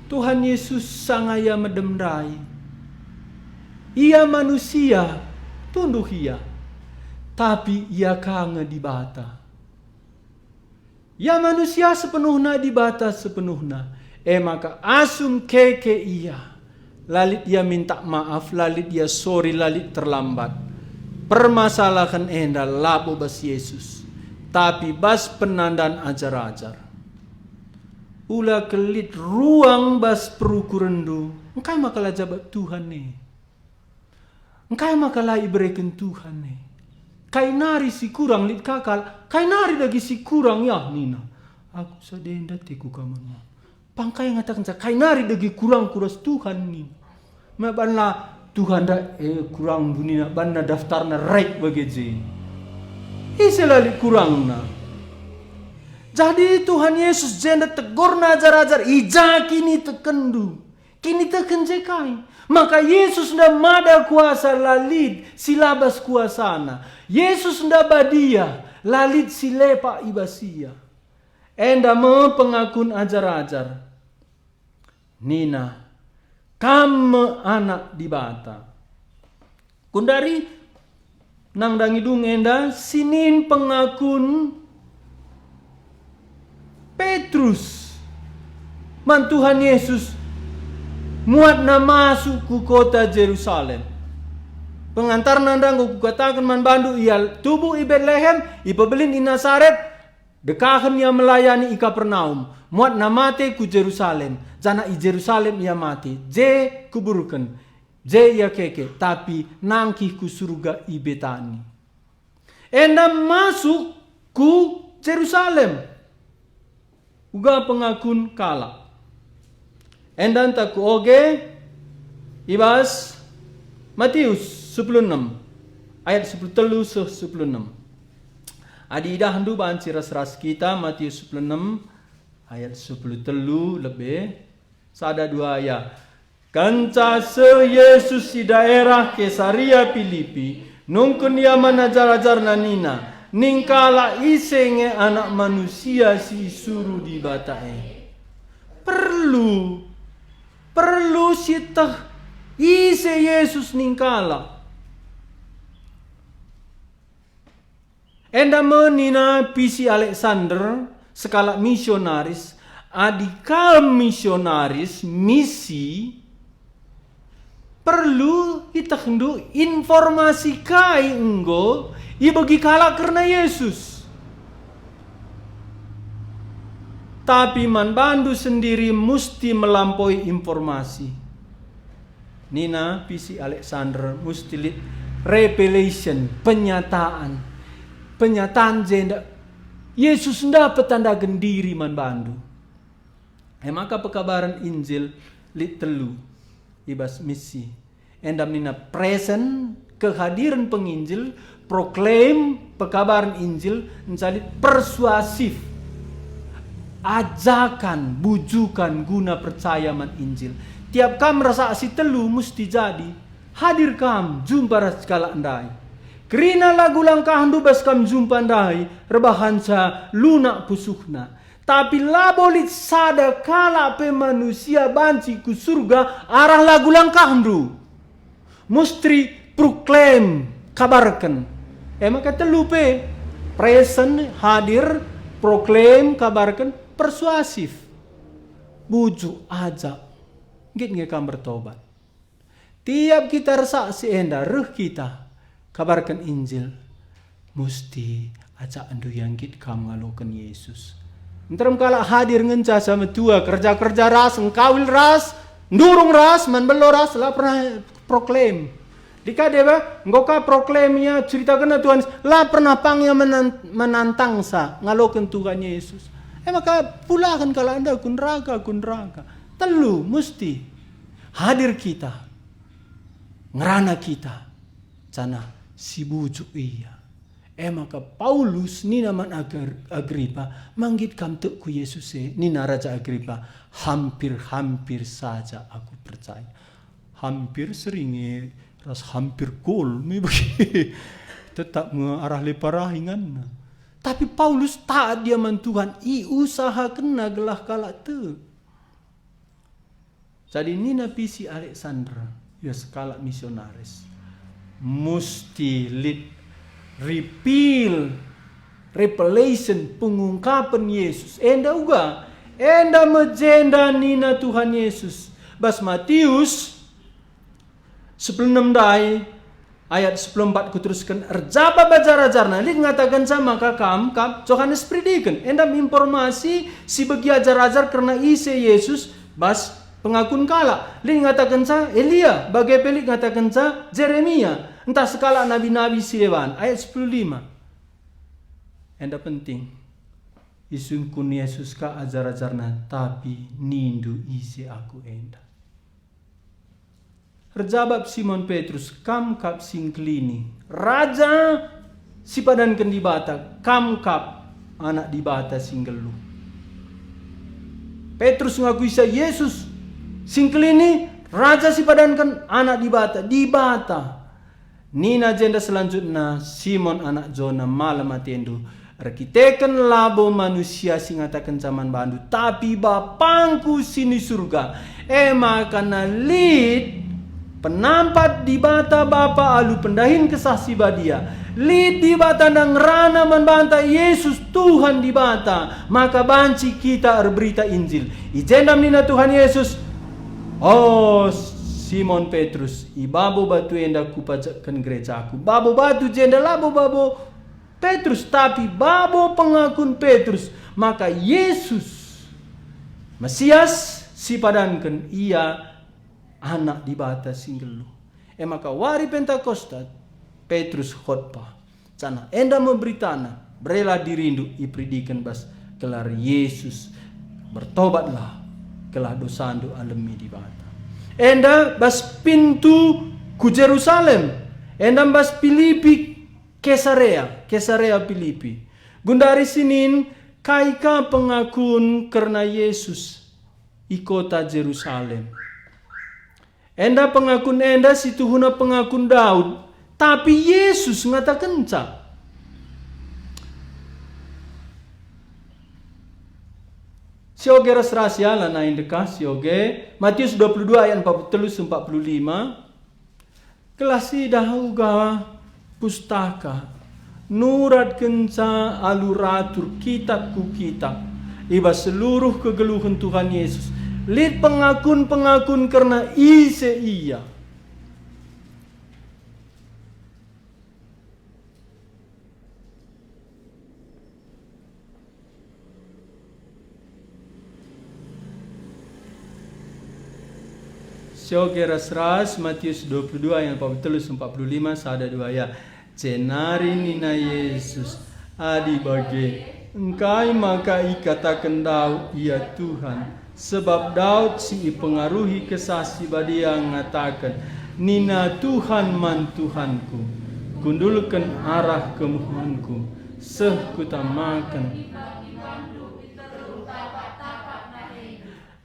Tuhan Yesus sangaya medemdai. Ia manusia, tunduh ia. Tapi ia kange di bata. Ia manusia sepenuhna di bata sepenuhna. Maka asum keke ia. Lalit ia minta maaf, lalit ia sorry, lalit terlambat. Permasalahan enda labo bas Yesus. Tapi bas penandan ajar-ajar. Ula kelit ruang bas perukurendu. Engkai makalah jabat Tuhan nih. Engkai makalah iberikan Tuhan nih. Kai nari si kurang lit kakal. Kai nari lagi si kurang ya nina. Aku sadenda teku kaman. Pangkai ngatakan sa kai nari lagi kurang kuras Tuhan nih. Mabanlah Tuhan dah kurang bunina banna daftarna right bageje. Iselali kurang na. Jadi Tuhan Yesus jenda tegur na ajar-ajar ija kini tekendu. Kini tekenjekai. Maka Yesus nda mada kuasa lalit silabas kuasana. Yesus nda badia lalit silepa ibasia. Enda pengakun ajar-ajar. Nina kamu anak di bata. Kundari nang dangidung enda sinin pengakun Petrus. Man Tuhan Yesus muat na masuk ku kota Jerusalem. Pengantar nandang ku katakan man bandu ia tubuh i Betlehem, i pebelin i Nazaret, dekahan ia melayani i Kapernaum. Muat na mate ku Jerusalem. Jana i Jerusalem ia mati. Je kuburukan. Je ia keke. Tapi nangkih ku surga i Betani. Enda masuk ku Jerusalem. Uga pengakun kala. Endan taku oge. Ibas Matius 16. Ayat 10 16. Adi ida handu baan ras kita Matius 16 ayat 10 lebih sada dua ayat. Kanca se Yesus di daerah Kesaria Filipi nungkun ia manajar-ajar nanina ningkala isenge anak manusia si suruh di batae. Perlu sitah ise Yesus ningkala. Enda menina pisi Alexander skala misionaris adikal misionaris misi perlu kita hendu informasi kai enggo ibagi kala karena Yesus. Tapi man bandu sendiri mesti melampaui informasi. Nina pisi Alexander mesti lihat revelation, penyataan jenda Yesus dapat tanda gendiri man bandu. Maka pekabaran Injil lit telu ibas misi. Endam nina present kehadiran penginjil, proklaim pekabaran Injil, menjadi persuasif. Ajakan, bujukan guna percaya man Injil. Tiap kam rasa si telu mesti jadi. Hadir kam jumpa segala andai. Kerina lagu langkah handu bas kam jumpa andai rebahan sa lunak pusuhna. Tapi labolit sada kala pe manusia banci ku surga arah lagu langkah ndu. Mustri proklaim kabarkan. Maka telupe present hadir proklaim kabarkan persuasif. Bujuk ajak. Git ngekam bertobat. Tiap kita resaksi enda reh kita kabarkan Injil. Musti ajak andu yang git kam ngalokan Yesus. Nteram kala hadir ngenca sama tua kerja-kerja ras, ngkawil ras, ndurung ras, manbelo ras, lah pernah proklaim. Dika deba, ngoka proklaimnya ceritakan Tuhan, lah pernah pangnya menantang sa, ngalokan Tuhan Yesus. Maka pulakan kalau anda kunraga. Telu mesti hadir kita, ngerana kita, cana si bujuk iya. Maka Paulus ni naman Agripa manggit kam tek ku Yesus nina Raja Agripa hampir saja aku percaya. Hampir sering ras hampir gol mi bagi tetap mengarah leparahingan. Tapi Paulus taat dia man Tuhan i usaha kena gelah kalak te. Jadi nina pisi Alexandra ya skala misionaris musti revelation pengungkapan Yesus. Enda majenda nina Tuhan Yesus. Bas Matius 16 dai ayat 14 kuteruskan erjaba bajar-ajarna li ngatakan sama kakam kap Johannes predikan. Endam informasi si bagi ajar-ajar karena ise Yesus bas pengakun kala. Li ngatakan sa Elia bagai pelik ngatakan sa Jeremia. Entah sekala nabi-nabi silewan. Ayat 15. Enda penting. Isungkun Yesus ka ajar-ajarna. Tapi nindu isi aku enda. Rejabab Simon Petrus. Kam kap singklini. Raja si padankan di bata. Kam kap anak di bata singgelu. Petrus ngaku isa Yesus. Singklini. Raja si padankan anak di bata. Di bata. Nina agenda selanjutnya Simon anak Jona malam atendu arkiteken labo manusia singatakan zaman bandu tapi bapangku sini surga makana lid penampat di bata bapa alu pendahin kesasi badia lid di bata nang rana membanta Yesus Tuhan di bata maka banci kita berita Injil ijendam nina Tuhan Yesus Simon Petrus, ibabo batu enda kupajakan gereja aku. Babo batu jenda labo babo Petrus, tapi babo pengakun Petrus. Maka Yesus, Mesias, si padankan ia anak di bata singgelu. Maka wari Pentakosta, Petrus khotbah. Sana enda memberitana, berela dirindu ipridikan bas kelar Yesus. Bertobatlah, kelah dosandu alemi di bata. Enda bas pintu ku Jerusalem. Enda bas Filipi Kesarea Filipi. Gundari sinin kaika pengakun karena Yesus i kota Jerusalem. Enda pengakun enda situhuna pengakun Daud. Tapi Yesus ngatakan ca. Sioge ras rahasia lana indeka sioge Matius 22 ayat 43 45 kelasi dahuga pustaka nurat kenca aluratur kitab ku kitab iba seluruh kegeluhan Tuhan Yesus lid pengakun karena ise iya. Sioge ras Matius 22 ayat 43 45 sada dua ya. Cenari nina Yesus adi bage engkai maka ikatakan Daud ya Tuhan sebab Daud si pengaruhi kesasi badia ngatakan nina Tuhan man Tuhanku kundulkan arah kemohonku seh kutamakan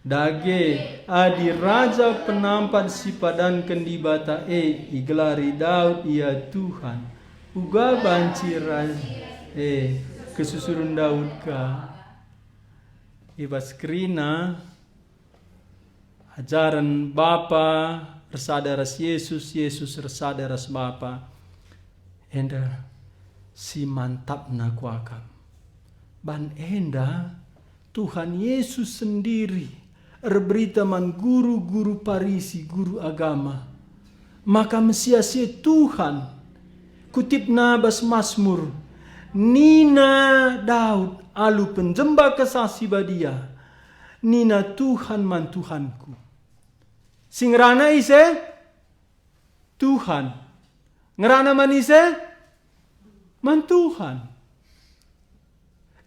dage adi raja penampat si padankan di bata igelari Daud ya Tuhan uga banci raja kesusurun Daud ka ibas kerina ajaran Bapa resadaras Yesus, Yesus resadaras Bapa. Enda si mantap na kuakam. Ban enda Tuhan Yesus sendiri berberita man guru-guru Parisi, guru agama. Maka mesia-sia Tuhan kutip nabas Mazmur, Nina Daud alu penjembah kesasi badia, Nina Tuhan man Tuhanku. Sing rana ise Tuhan, ngerana man ise man Tuhan.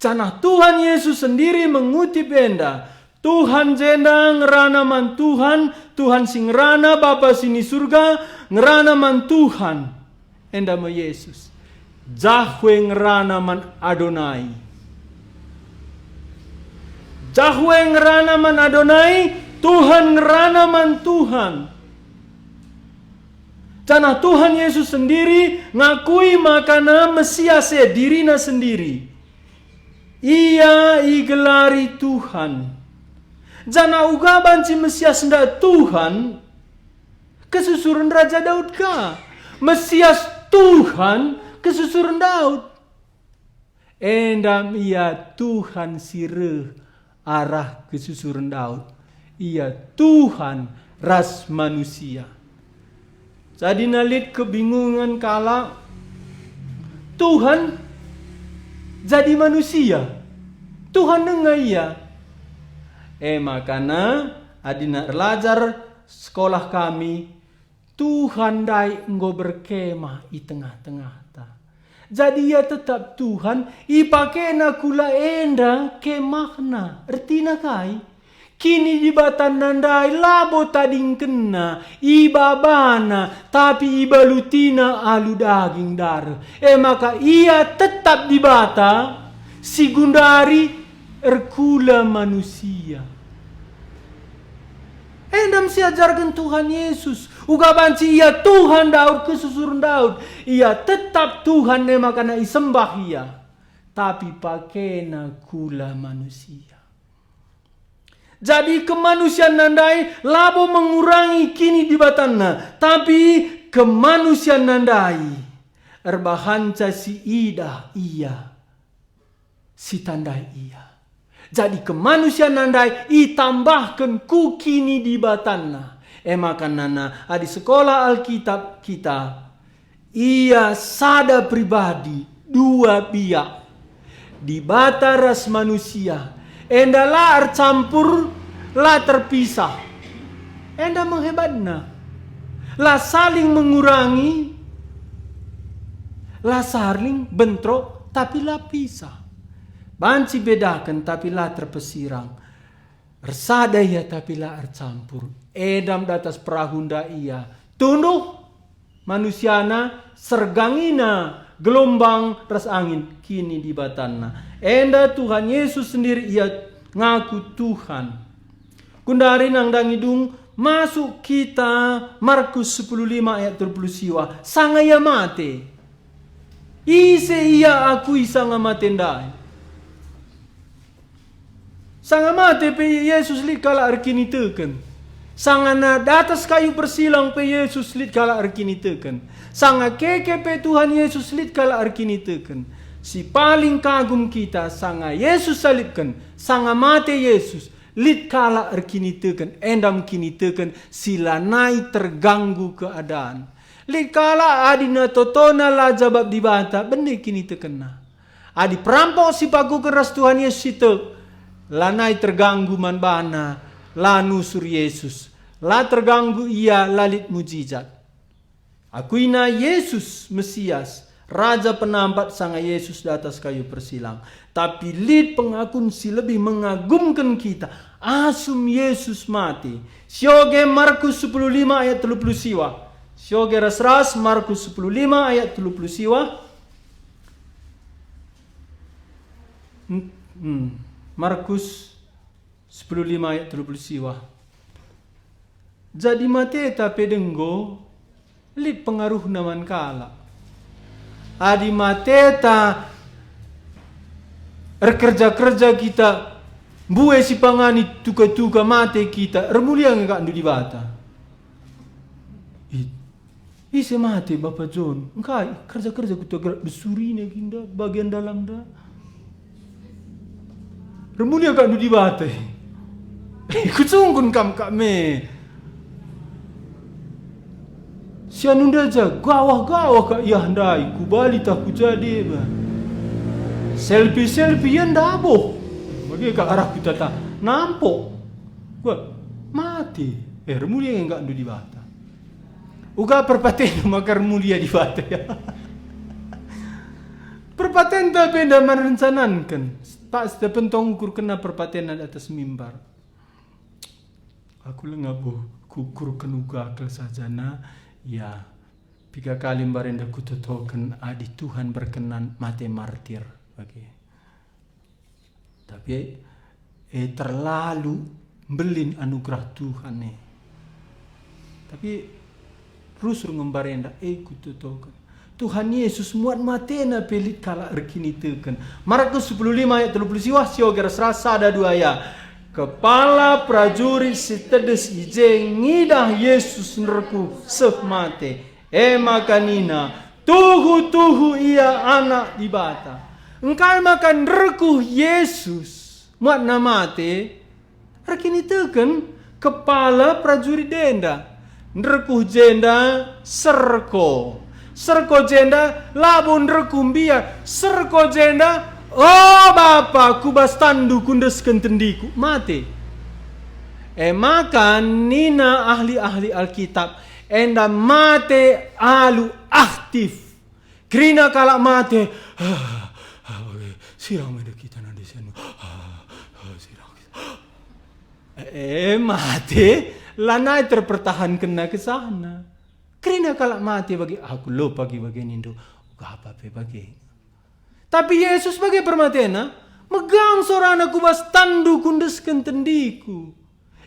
Canah Tuhan Yesus sendiri mengutip enda, Tuhan jenda ngerana man Tuhan, Tuhan sing ngerana Bapa sini surga, ngerana man Tuhan. Enda ma Yesus. Jahwe ngerana man Adonai. Jahwe ngerana man Adonai, Tuhan ngerana man Tuhan. Canah Tuhan Yesus sendiri ngakui makana Mesias dirina sendiri. Ia igelari Tuhan. Jana uga banci Mesias nda Tuhan kesusuran Raja Daud ka. Mesias Tuhan kesusuran Daud. Endam ia Tuhan sire arah kesusuran Daud. Ia Tuhan ras manusia. Jadi nalit kebingungan kala Tuhan jadi manusia. Tuhan dengar ia. Makana adina belajar sekolah kami, Tuhan dai enggo berkemah di tengah-tengah ta. Jadi ia tetap Tuhan, ipakena kula enda kemahna. Ertina kai. Kini di batan nandai labo tading kena, ibabana, tapi ibalutina alu daging darah. Maka ia tetap di bata, si gundari erkula manusia. Endam si ajarkan Tuhan Yesus. Uga banci ia Tuhan Daud kesusuran Daud. Ia tetap Tuhan makana isembah ia. Tapi pakena kula manusia. Jadi kemanusiaan nandai labo mengurangi kini di batanna. Tapi kemanusiaan nandai erbahanca si ida iya. Si tandai iya. Jadi kemanusiaan nandai itambahkan ku kini di batanna. Maka nana di sekolah Alkitab kita. Ia sada pribadi dua pihak. Di bata ras manusia. Enda la campur, la terpisah. Enda menghebatna. La saling mengurangi, la saling bentrok, tapi la pisah. Banci bedakan, tapi la terpesirang. Ersada ia, tapi la ercampur. Edam datas perahunda ia. Tunduk manusiana, sergangina gelombang ras angin kini di batanna. Enda Tuhan Yesus sendiri ia ngaku Tuhan. Kundari nang dangidung masuk kita Markus 10:5 ayat 20 siwa. Sanga ia mate. Ise ia akui sanga mate ndai. Sanga mate pe Yesus lit kala arkini teken. Sanga na datas kayu persilang pe Yesus lit kala arkini teken. Sanga keke pe Tuhan Yesus lit kala arkini teken. Si paling kagum kita sanga Yesus salibkan, sanga mate Yesus lit kala erkini teken, endam kini teken sila nai terganggu keadaan. Lit kala adina totona la jabab di bata, bende kini tekena. Adi perampok si paku keras Tuhan Yesus itu, la nai terganggu man bana, la nusur Yesus, la terganggu ia lalit mujizat. Akuina Yesus Mesias, Raja penampat sanga Yesus di atas kayu persilang. Tapi lid pengakun si lebih mengagumkan kita. Asum Yesus mati. Sioge Markus 10:5 ayat 30 siwa. Sioge ras-ras Markus 10:5 ayat 30 siwa. Markus 10:5 ayat 30 siwa. Jadi mati tapi denggo lid pengaruh naman kala. Adi mateta kerja-kerja kita Bue si pangani tuka-tuka mate kita. Remulia enggak di bata. Isi mate Bapak John. Enggak kerja-kerja ku gerak besuri nih kinda bagian dalam dah. Remulia enggak di bata. Kucungkun kam kame. Sianunda aja gawah-gawah kak iya handai ku bali tak ku jadi ba. Selfie yang dabo. Bagi kak arah kita tak nampok. Gua mati. Remulia enggak di bata. Uga perpaten makar mulia di bata ya. Perpaten tapi ndak merencanakan. Pas pentong ukur kena perpatenan atas mimbar. Aku lengabu kukur kenuga akal sajana. Ya, 3 kali barenda kutotoken adi Tuhan berkenan mati martir bagi. Tapi terlalu belin anugerah Tuhan nih. Tapi rusur ngembarenda kutotoken. Tuhan Yesus muat matena pelit kala rekini teken. Markus 15 ayat 30 siwah sioger serasa ada 2 ya. Kepala prajurit sitedes ije ngidah Yesus nerku mate. Makanina tuhu ia anak di bata. Engkau makan nerku Yesus muat namate. Rekini teken kepala prajurit denda. Nerku jenda serko. Serko jenda labun nerkumbia. Serko jenda oh Bapa kubas tandu kundes kentendiku mati. Makan nina ahli-ahli Alkitab enda mate alu aktif. Krina kalak mate. Sirang mede kita nanti senu. Sirang. Mate lanai terpertahan kena ke sana. Krina kalak mate bagi aku lo pagi bagian Indo. Apa pe bagi. Tapi Yesus sebagai permatena megang sorana kubas tandu kundeskan tendiku.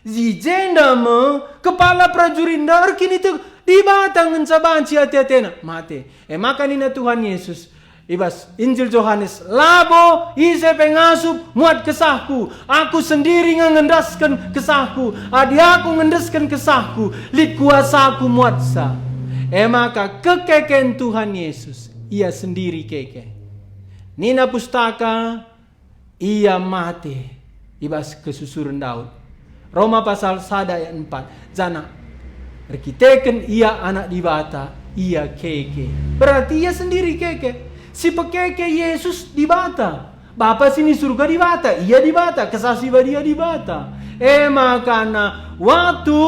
Zijenda me kepala prajurit dar kini tu di batang ngencabanci hati-hatena mate. Makanina Tuhan Yesus. Ibas Injil Yohanes labo ise pengasup muat kesahku. Aku sendiri ngendaskan kesahku. Adi aku ngendaskan kesahku. Lit kuasaku muat sa. Maka kekeken Tuhan Yesus ia sendiri keke. Nina pustaka ia mati ibas kesusuran Daud. Roma pasal 1 ayat 4. Jana rekiteken ia anak di bata ia keke. Berarti ia sendiri keke. Si pekeke Yesus di bata. Bapa sini surga di bata, ia di bata, kesasi dia di bata. Makana waktu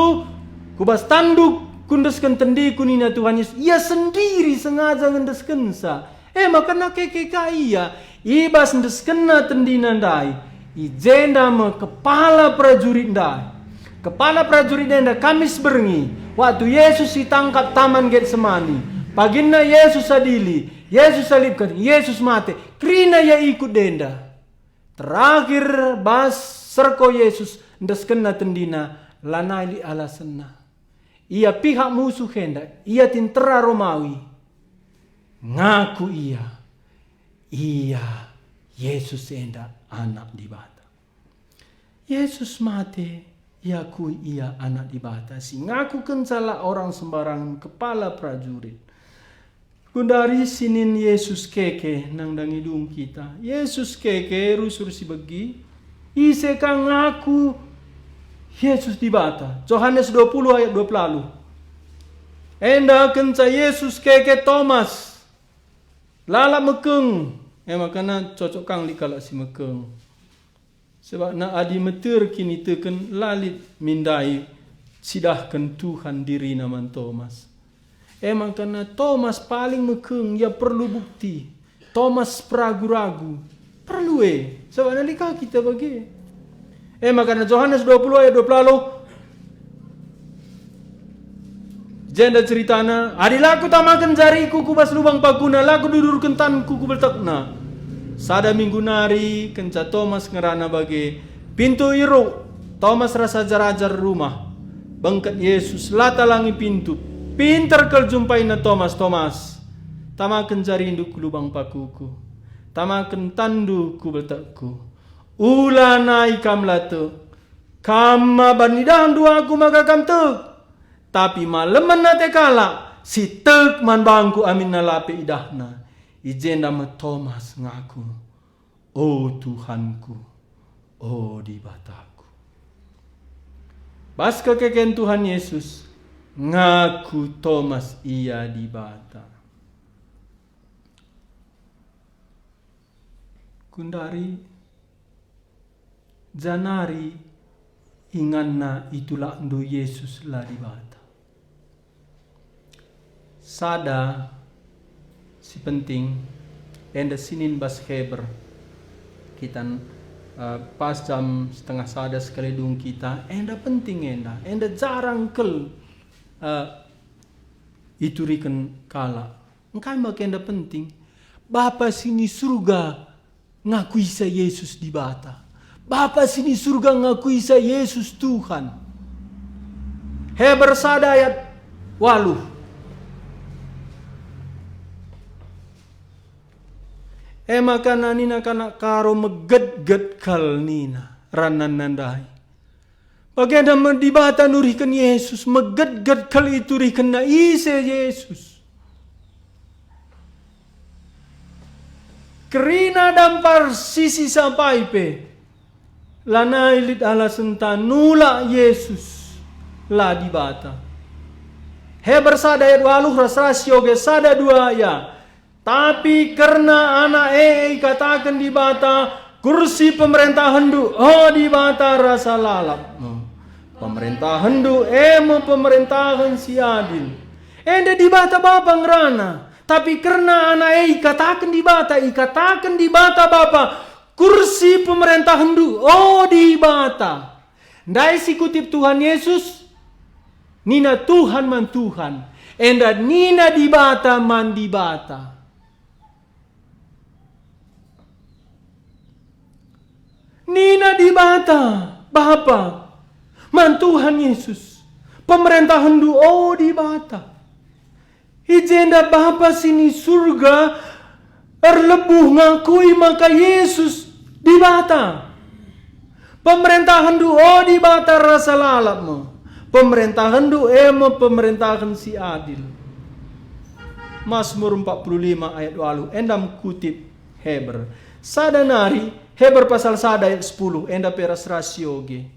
kubas tanduk kundeskan tendiku nina Tuhan Yesus, ia sendiri sengaja ngendeskan sa. Makana keke kaya ibas ndeskena tendina ndai ijenda me kepala prajurit ndai. Kepala prajurit ndai Kamis berengi waktu Yesus ditangkap taman Getsemani. Paginna Yesus adili, Yesus salibkan, Yesus mati. Krina ya ikut denda. Terakhir bas serko Yesus ndeskena tendina lanai alasena. Ia pihak musuh hendak, ia tentara Romawi. Ngaku ia Yesus enda anak di bata. Yesus mati, ia kui ia anak di bata. Si ngaku kencala orang sembarangan kepala prajurit. Kundari sinin Yesus keke nang dangidung kita. Yesus keke rusur si bagi. Ise kang ngaku Yesus di bata. Yohanes 20 ayat 20. Enda kenca Yesus keke Thomas. Lala mekeng. Makana cocok kang li kalak si mekeng. Sebab na adi meter kini teken lalit mindai sidahkan Tuhan diri naman Thomas. Makana Thomas paling mekeng ya perlu bukti. Thomas ragu-ragu. Perlu sebab nalika kita bagi. Makana Yohanes 20 ayat 20. Jenda ceritana, adilaku tamakan jariku kubas lubang pakuna, laku dudurkan tanku kubeltakna. Sada minggu nari, kenca Thomas ngerana bagi pintu iru. Thomas rasa jarajar rumah. Bangkat Yesus latalangi pintu. Pintar kal jumpai na Thomas. Tamakan jari induk lubang pakuku. Tamakan tandu kubeltakku. Ulana ikam latu. Kama banidahan dua aku maka kam tek. Tapi maleman nate kala. Si tek man bangku amin nalape idahna. Ijen nama Thomas ngaku. Oh Tuhanku. Oh dibataku. Pas kekeken Tuhan Yesus. Ngaku Thomas ia dibata. Kundari. Janari. Inganna itulah ndo Yesus lah dibata. Sada si penting enda sinin bas Heber kita pas jam setengah sada sekali dung kita enda penting enda jarang kel itu riken kala engkai mak enda penting Bapa sini surga ngaku isa Yesus dibata. Bapa sini surga ngaku isa Yesus Tuhan. Heber sada ayat 8. Maka nina kana karo meged-ged kal nina ranan nandai. Bagaimana mendibata nurikan Yesus meged-ged kal itu rikan na isa Yesus. Kerina dampar sisi sampai pe. Lana ilit ala senta nula Yesus la dibata. Heber sada ayat 8 rasio ge sada 2 ya. Tapi karena anak katakan dibata kursi pemerintah hendu dibata rasa lalap. Pemerintah hendu pemerintahan si adil. Enda dibata bapa ngerana. Tapi karena anak katakan dibata bapa kursi pemerintah hendu dibata. Ndai si kutip Tuhan Yesus. Nina Tuhan man Tuhan. Enda nina dibata man dibata. Nina dibata Bapa man Tuhan Yesus. Pemerintah hendu dibata. Ijenda Bapa sini surga erlebuh ngakui maka Yesus dibata. Pemerintah hendu dibata rasa lalapmu. Pemerintah hendu pemerintahan si adil. Mazmur 45 ayat 8 endam kutip Heber. Sada nari Heber pasal sada ayat 10 enda peras rasio ge.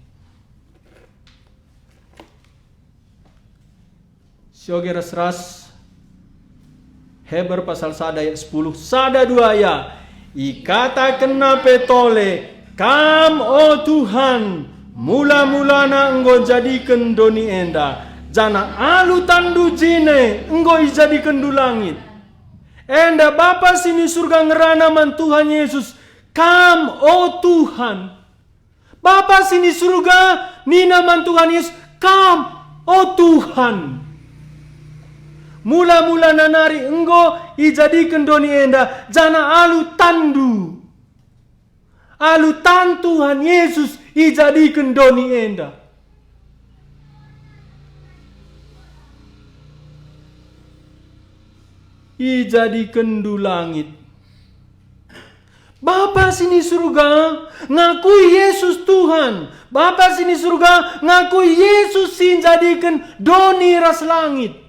Sioge ras Heber pasal sada ayat 10 sada 2 ya. Ikata kena petole kam Tuhan mula-mulana enggo jadikan doni enda jana alu tandu jine enggo ijadikan du langit. Enda Bapa sini surga ngerana man Tuhan Yesus kam Tuhan. Bapa sini surga nina man Tuhan Yesus kam Tuhan. Mula-mula nanari enggo ijadikan doni enda jana alu tandu. Alu tan Tuhan Yesus ijadikan doni enda. Ijadikan du langit. Bapa sini surga ngakui Yesus Tuhan. Bapa sini surga ngakui Yesus sin jadikan doni ras langit.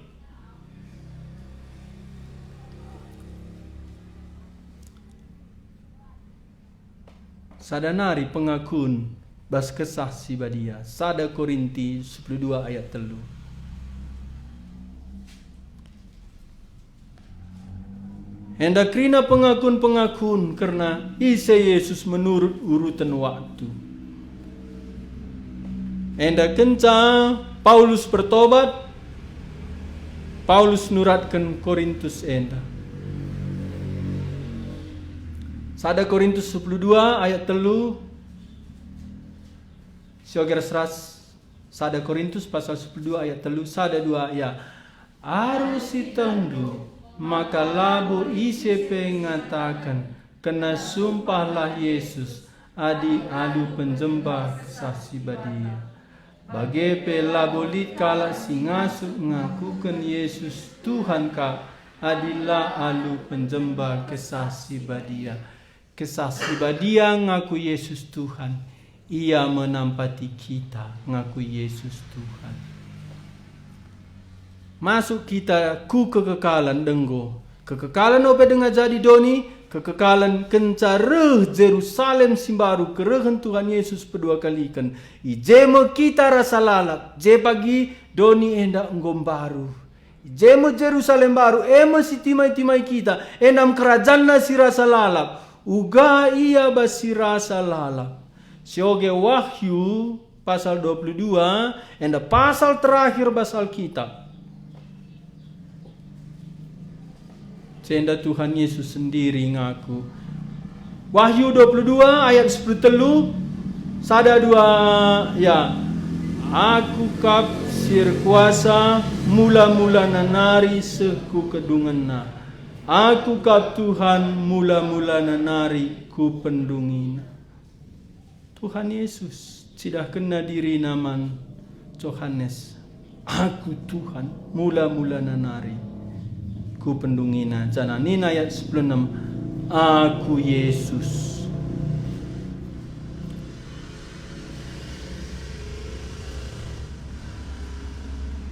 Sadanari pengakun bas kesah si badia. Sada Korinti 12 ayat 3. Hendak rina pengakun karena Isa Yesus menurut urutan waktu. Hendak kenca Paulus bertobat. Paulus nuratkan Korintus enda. Sada Korintus 12 ayat 3. Sioger seras Sada Korintus pasal 12 ayat 3 sada 2 ya. Arus tendu maka labu ise pengatakan kena sumpahlah Yesus adi adu penjembah saksi badia. Bagi pelabolit kala singasuk ngakukan Yesus Tuhan ka adilah alu penjembah kesaksi badia. Kisah siba dia ngaku Yesus Tuhan. Ia menampati kita ngaku Yesus Tuhan. Masuk kita ku kekekalan denggo. Kekekalan ope dengar jadi doni. Kekekalan kencareh Jerusalem simbaru kerehen Tuhan Yesus pedua kalikan. Ijeme kita rasa lalap. Je pagi doni endak ngombaru. Ijeme Jerusalem baru. Eme si timai-timai kita. Endam kerajaan si rasa lalap. Uga ia basi rasa lalap. Sioge Wahyu pasal 22. Enda pasal terakhir pasal kitab. Sehingga Tuhan Yesus sendiri ngaku. Wahyu 22 ayat 10 telu. Sada dua ya. Aku kapsir kuasa mula-mula nanari seku kedungenna. Aku kap Tuhan mula-mula nanari ku pendungina. Tuhan Yesus tidak kena diri naman Yohanes. Aku Tuhan mula-mula nanari ku pendungina. Jana nina ayat 96. Aku Yesus.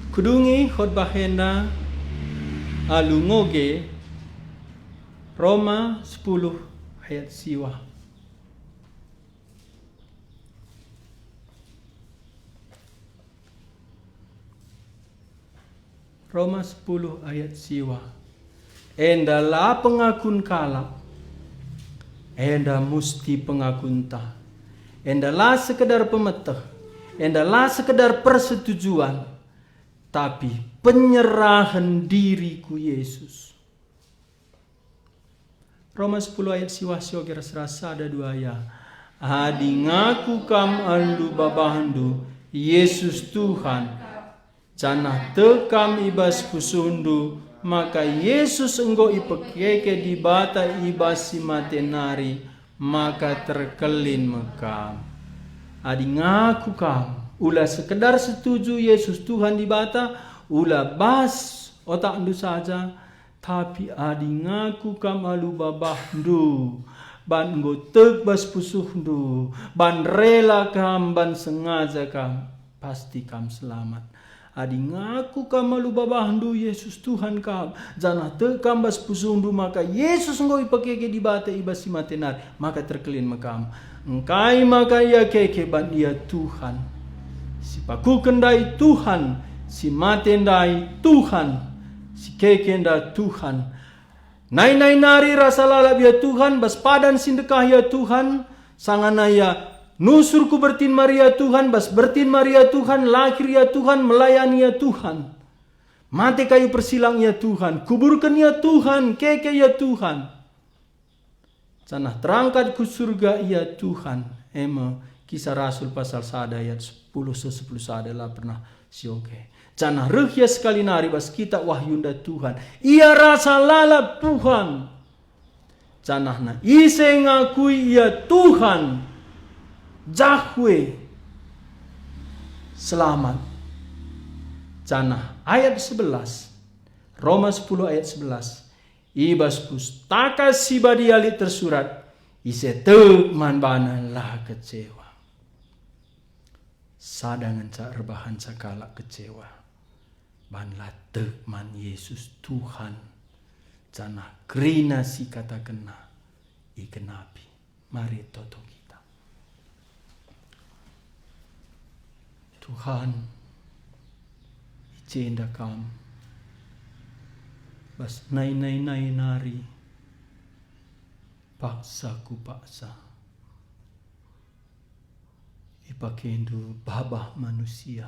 Kudungi khotbah henda alungoge Roma 10 ayat siwa. Roma 10 ayat siwa. Enda la pengakun kalap. Enda musti pengakun ta. Enda la sekedar pemeteh. Enda la sekedar persetujuan. Tapi penyerahan diriku Yesus. Roma 10 ayat siwa sioger serasa ada dua ya. Adi ngaku kam alu babahandu Yesus Tuhan. Canah tekam ibas pusundu. Maka Yesus enggo ipekeke di bata ibasi matenari. Maka terkelin mekam. Adi ngaku kam. Ulah sekedar setuju Yesus Tuhan di bata. Ulah bas otak ndu saja. Tapi adi ngaku kam alu babahdu. Ban nggo tek bas pusuhdu. Ban rela kam, ban sengaja kam. Pasti kam selamat. Adi ngaku kam alu babahdu Yesus Tuhan kam. Janah tek kam bas pusuhdu. Maka Yesus nggo ipakeke di bata ibasi matenar. Maka terkelin makam. Engkai maka ia keke ban ia Tuhan. Si paku kendai Tuhan. Si matendai Tuhan. Si kekenda Tuhan. Nai nari rasa lalap ya Tuhan. Bas padan sindekah ya Tuhan. Sanganaya nusurku bertin Maria Tuhan. Bas bertin Maria Tuhan. Lahir ya Tuhan. Melayani ya Tuhan. Mati kayu persilang ya Tuhan. Kuburkan ya Tuhan. Keke ya Tuhan. Sanah terangkat ku surga ya Tuhan. Ema kisah Rasul pasal 1 ayat 10 sada lah pernah sioke. Canah rehya sekali nari bas kita wahyunda Tuhan. Ia rasa lalap Tuhan. Canah na ise ngakui ia Tuhan. Jahwe. Selamat. Canah ayat 11. Roma 10 ayat 11. Ibas pustaka sibadiali tersurat. Ise teman banalah kecewa. Sadangan ca rebahan sakala kecewa. Banlah tekman Yesus Tuhan. Canah krina si kata kena. Ikenapi. Mari toto kita. Tuhan. Icenda kam. Bas nai nari. Paksa ku paksa. Ipakendu babah manusia.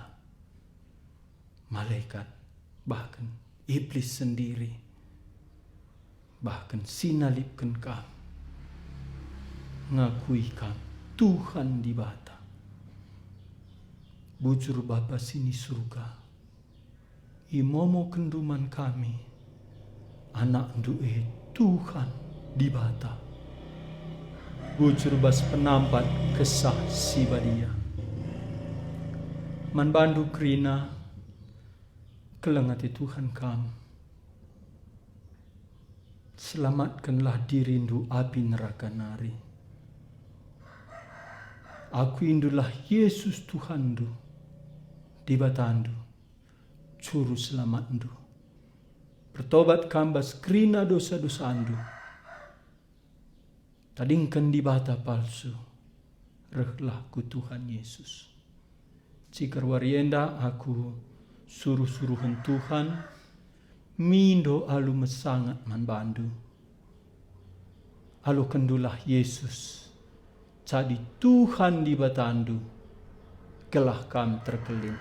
Malaikat. Bahkan iblis sendiri. Bahkan sinalipkan kam. Ngakui kam. Tuhan di bata. Bujur Bapa sini surga. Imomo kenduman kami. Anak du'e Tuhan di bata. Bujur bas penampat kesah sibadia. Man bandu krina. Kelengati Tuhan kam. Selamatkanlah dirindu api neraka nari. Aku indulah Yesus Tuhandu, di batandu, Juru Selamatndu. Bertobat kambas kerina dosa-dosa andu. Tadingkan di bata palsu, rehlah ku Tuhan Yesus. Cikar warienda aku suruh-suruhan Tuhan, mindo alu mesangat man bandu. Alu kendulah Yesus, jadi Tuhan di batandu, gelah kam terkelim.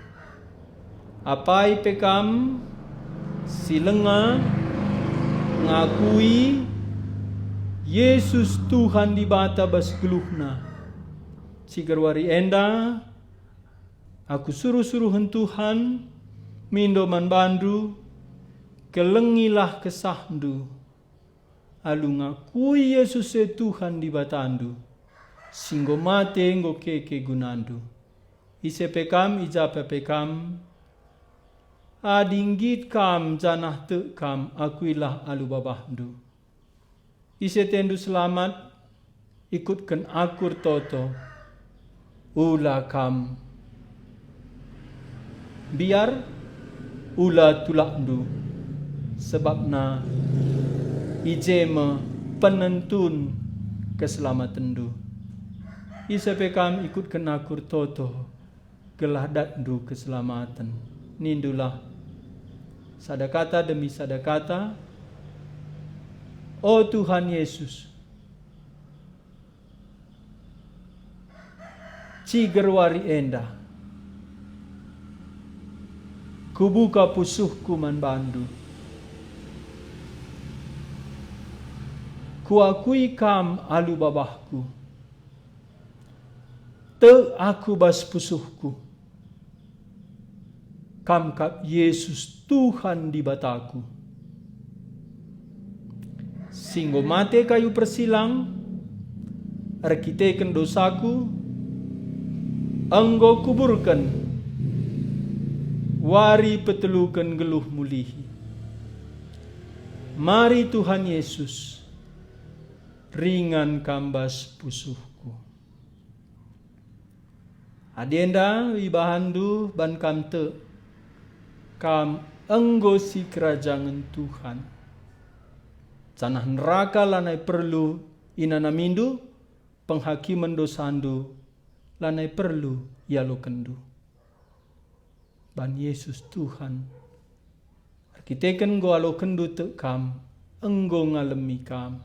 Apai pekam silenga ngakui Yesus Tuhan di bata bas geluhna. Cikar warienda aku suruh-suruhan Tuhan, mindo man bandu, kelengilah kesahdu. Alu ngakui Yesus Tuhan di batandu, singgo mate ngo keke gunandu. Ise pekam ijapa pekam, adinggit kam janah te kam akuilah alu babahdu. Ise tendu selamat, ikutkan akur toto, ula kam. Biar ula tulakdu, sebabna ijema penentun keselamatandu. Isa pekam ikut kenakur toto, gelah datdu keselamatan. Nindulah sadakata demi sadakata. Oh Tuhan Yesus, ciger wari enda, kubuka pusuhku man bandu. Kuakui kam alu babahku, te aku bas pusuhku. Kam kap Yesus Tuhan di bataku. Singgo mate kayu persilang, arkiteken dosaku, enggo kuburkan, wari petelukan geluh mulihi. Mari Tuhan Yesus, ringan kambas pusuhku. Adienda wibahandu ban kamte, kam enggo si kerajaan Tuhan. Canah neraka lanai perlu inanamindu, penghakiman dosandu lanai perlu yalo kendu. Ban Yesus Tuhan, arkiteken go alo kendu te kam, enggo ngalemi kam.